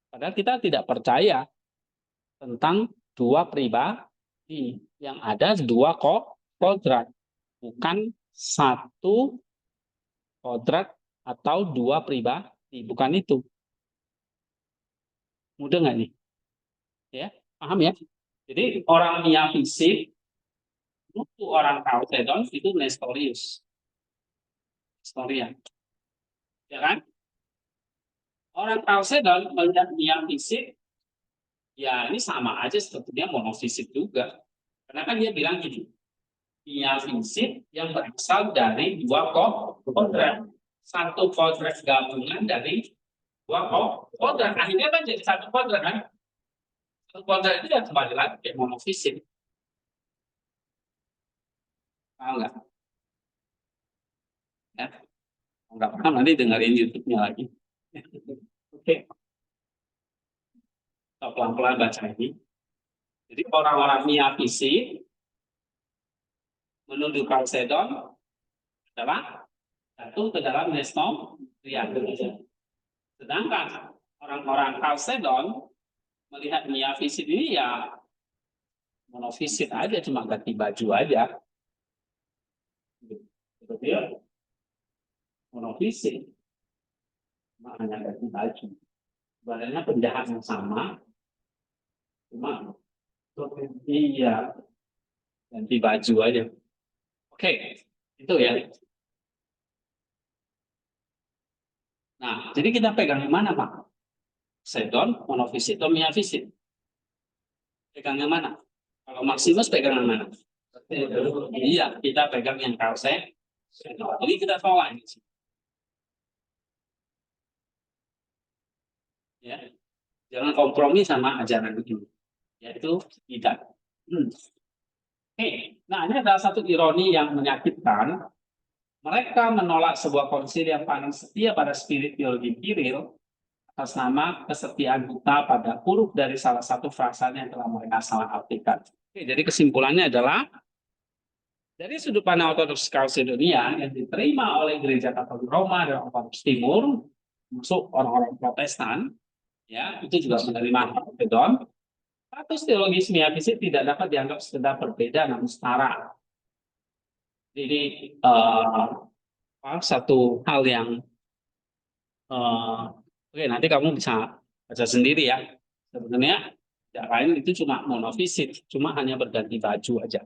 Padahal kita tidak percaya tentang dua pribadi, yang ada dua kodrat, bukan satu kodrat atau dua pribadi, bukan itu. Mudah nggak nih? Ya, paham ya? Jadi orang miafisit itu orang Chalcedon itu Nestorius, Nestorian, ya kan? Orang Chalcedon melihat miafisit, ya ini sama aja sebetulnya monofisit juga. Karena kan dia bilang gini, miafisit yang berasal dari dua kodrat, satu kodrat gabungan dari dua kodrat, akhirnya kan jadi satu kodrat kan? Satu kodrat itu ya kembali lagi kayak monofisit. Paham nggak? Ya, nggak paham nanti dengerin YouTube-nya lagi. Oke, kita pelan-pelan baca ini. Jadi orang-orang miafisit menuduh Chalcedon adalah satu ke dalam Nestorian. Sedangkan orang-orang Chalcedon melihat miafisit ini ya monofisit aja, cuma ganti baju aja. Seperti ya, monofisit, cuma hanya ganti baju. Badannya penjahat yang sama, cuma iya ganti baju aja. Oke, itu ya. Nah, jadi kita pegang yang mana, Pak? Sedon, monofisit, atau miafisit? Pegang yang mana? Kalau Maximus pegang yang mana? Iya, kita pegang yang kalse. Jadi kita tolak ini. Ya, jangan kompromi sama ajaran ini. Yaitu tidak. Oke, nah ini adalah satu ironi yang menyakitkan. Mereka menolak sebuah konsili yang paling setia pada spirit teologi Kiril atas nama kesetiaan buta pada huruf dari salah satu frasanya yang telah mereka salah artikan. Oke, jadi kesimpulannya adalah dari sudut pandang Ortodoks Kalsedonia yang diterima oleh Gereja Katolik Roma dan Ortodoks Timur, masuk orang-orang Protestan, ya itu juga menerima Halkedon. Status teologis miafisit tidak dapat dianggap sekedar berbeda namun setara. Jadi satu hal yang oke, nanti kamu bisa baca sendiri ya. Sebenarnya tidak lain itu cuma monofisit, cuma hanya berganti baju aja.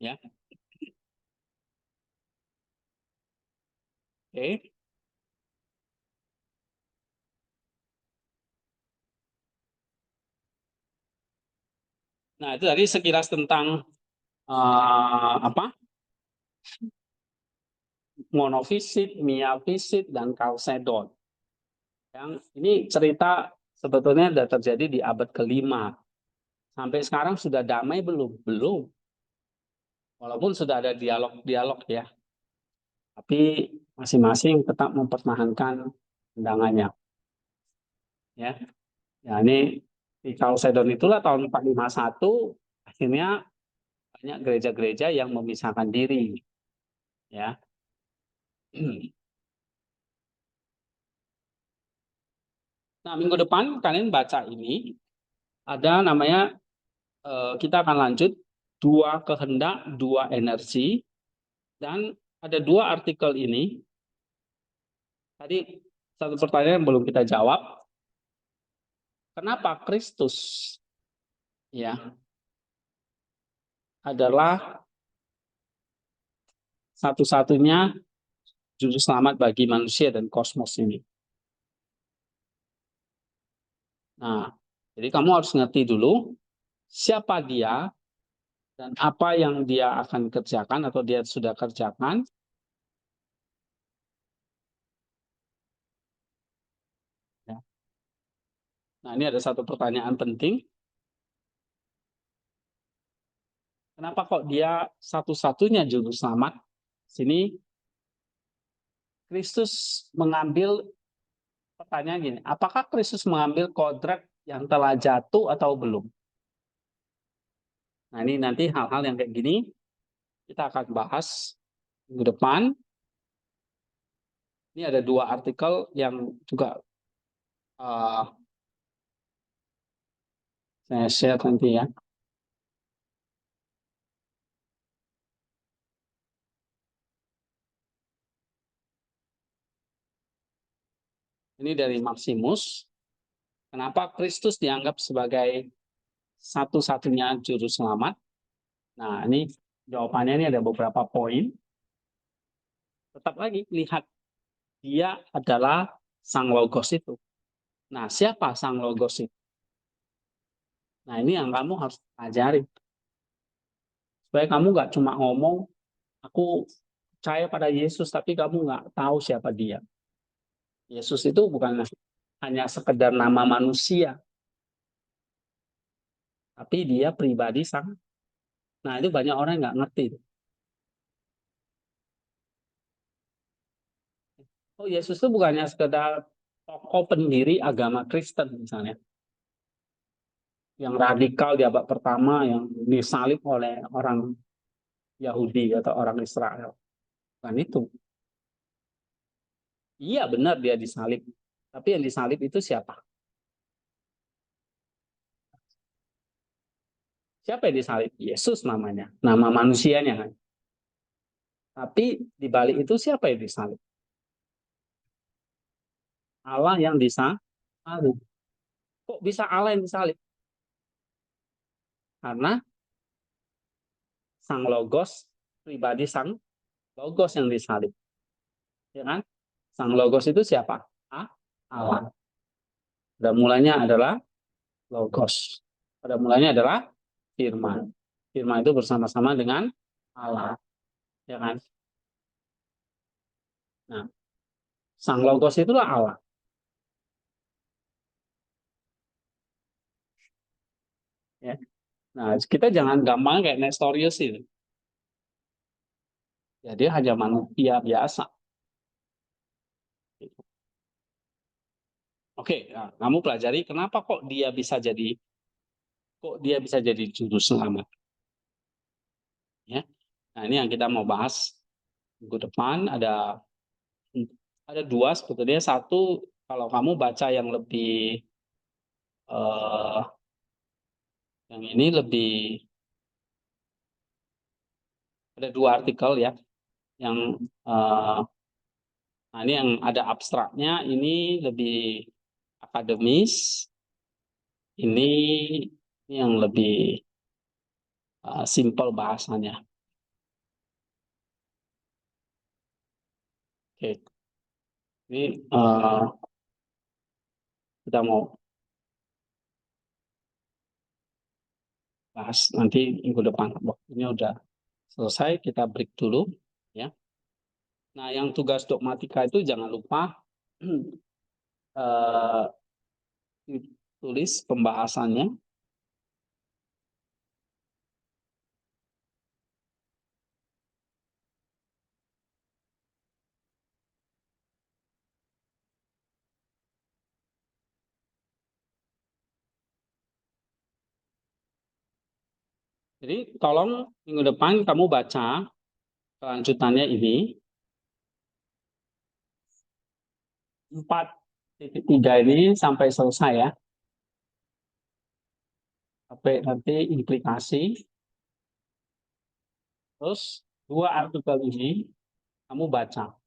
Ya, oke. Nah itu tadi sekilas tentang apa? Monofisit, miafisit, dan kalsedon. Yang ini cerita sebetulnya sudah terjadi di abad kelima. Sampai sekarang sudah damai belum? Belum. Walaupun sudah ada dialog-dialog ya. Tapi masing-masing tetap mempertahankan pandangannya. Ya, ya ini di Kalsedon itulah tahun 451 akhirnya banyak gereja-gereja yang memisahkan diri. Ya. Nah, minggu depan kalian baca ini ada namanya kita akan lanjut dua kehendak, dua energi, dan ada dua artikel ini. Tadi satu pertanyaan yang belum kita jawab. Kenapa Kristus ya adalah satu-satunya juru selamat bagi manusia dan kosmos ini? Nah, jadi kamu harus ngerti dulu siapa dia dan apa yang dia akan kerjakan atau dia sudah kerjakan. Ya. Nah, ini ada satu pertanyaan penting. Kenapa kok dia satu-satunya juru selamat? Sini Kristus mengambil pertanyaan gini, apakah Kristus mengambil kodrat yang telah jatuh atau belum? Nah, ini nanti hal-hal yang kayak gini kita akan bahas minggu depan. Ini ada dua artikel yang juga saya share nanti ya. Ini dari Maximus. Kenapa Kristus dianggap sebagai satu-satunya juru selamat? Nah, ini jawabannya ini ada beberapa poin. Tetap lagi lihat dia adalah Sang Logos itu. Nah, siapa Sang Logos itu? Nah, ini yang kamu harus pelajari. Supaya kamu nggak cuma ngomong, aku percaya pada Yesus, tapi kamu nggak tahu siapa dia. Yesus itu bukan hanya sekedar nama manusia, tapi dia pribadi sang. Nah, itu banyak orang yang nggak ngerti. Oh, Yesus itu bukannya sekedar tokoh pendiri agama Kristen misalnya, yang radikal di abad pertama, yang disalib oleh orang Yahudi atau orang Israel. Bukan itu. Iya benar dia disalib. Tapi yang disalib itu siapa? Siapa yang disalib? Yesus namanya. Nama manusianya kan. Tapi di balik itu siapa yang disalib? Allah yang disalib. Kok bisa Allah yang disalib? Karena sang logos, pribadi sang logos yang disalib. Ya kan? Sang logos itu siapa? Allah. Pada mulanya adalah logos. Pada mulanya adalah firman. Firman itu bersama-sama dengan Allah, ya kan? Nah, sang logos itulah Allah. Ya. Nah, kita jangan gampang kayak Nestorius itu. Ya, dia hanya manusia biasa. Oke, nah, kamu pelajari kenapa kok dia bisa jadi juru selamat. Ya. Nah, ini yang kita mau bahas minggu depan. Ada dua sebetulnya. Satu, kalau kamu baca yang lebih eh, yang ini lebih ada dua artikel ya. Yang nah ini yang ada abstraknya, ini lebih akademis. Ini yang lebih simple bahasanya. Oke, ini kita mau bahas nanti minggu depan. Waktunya udah selesai, kita break dulu ya. Nah, yang tugas dogmatika itu jangan lupa tulis pembahasannya. Jadi tolong minggu depan kamu baca kelanjutannya ini 4.3 ini sampai selesai ya. Sampai nanti implikasi. Terus dua artikel ini kamu baca.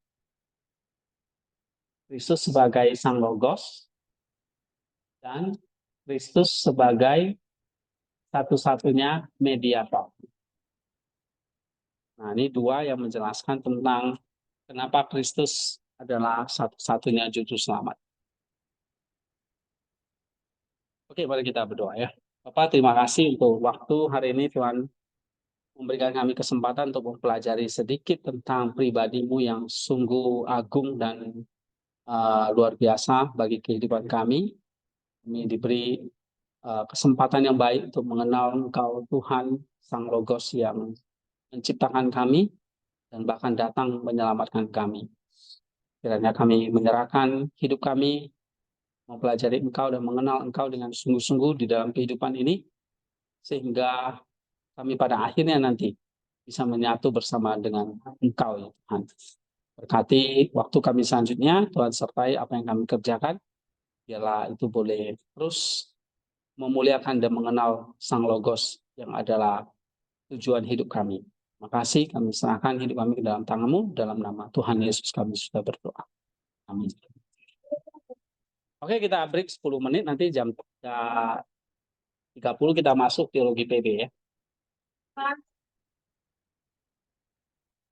Kristus sebagai Sang Logos dan Kristus sebagai satu-satunya mediator. Nah, ini dua yang menjelaskan tentang kenapa Kristus adalah satu-satunya juru selamat. Oke, mari kita berdoa ya. Bapak, terima kasih untuk waktu hari ini Tuhan memberikan kami kesempatan untuk mempelajari sedikit tentang pribadimu yang sungguh agung dan luar biasa bagi kehidupan kami. Kami diberi kesempatan yang baik untuk mengenal Engkau Tuhan, Sang Logos yang menciptakan kami dan bahkan datang menyelamatkan kami. Kiranya kami menyerahkan hidup kami, mempelajari Engkau dan mengenal Engkau dengan sungguh-sungguh di dalam kehidupan ini, sehingga kami pada akhirnya nanti bisa menyatu bersama dengan Engkau ya Tuhan. Berkati waktu kami selanjutnya, Tuhan sertai apa yang kami kerjakan, biarlah itu boleh terus memuliakan dan mengenal Sang Logos yang adalah tujuan hidup kami. Terima kasih, kami serahkan hidup kami ke dalam tangan-Mu, dalam nama Tuhan Yesus kami sudah berdoa. Amin. Oke, kita break 10 menit, nanti jam 3.30 kita masuk teologi PB ya.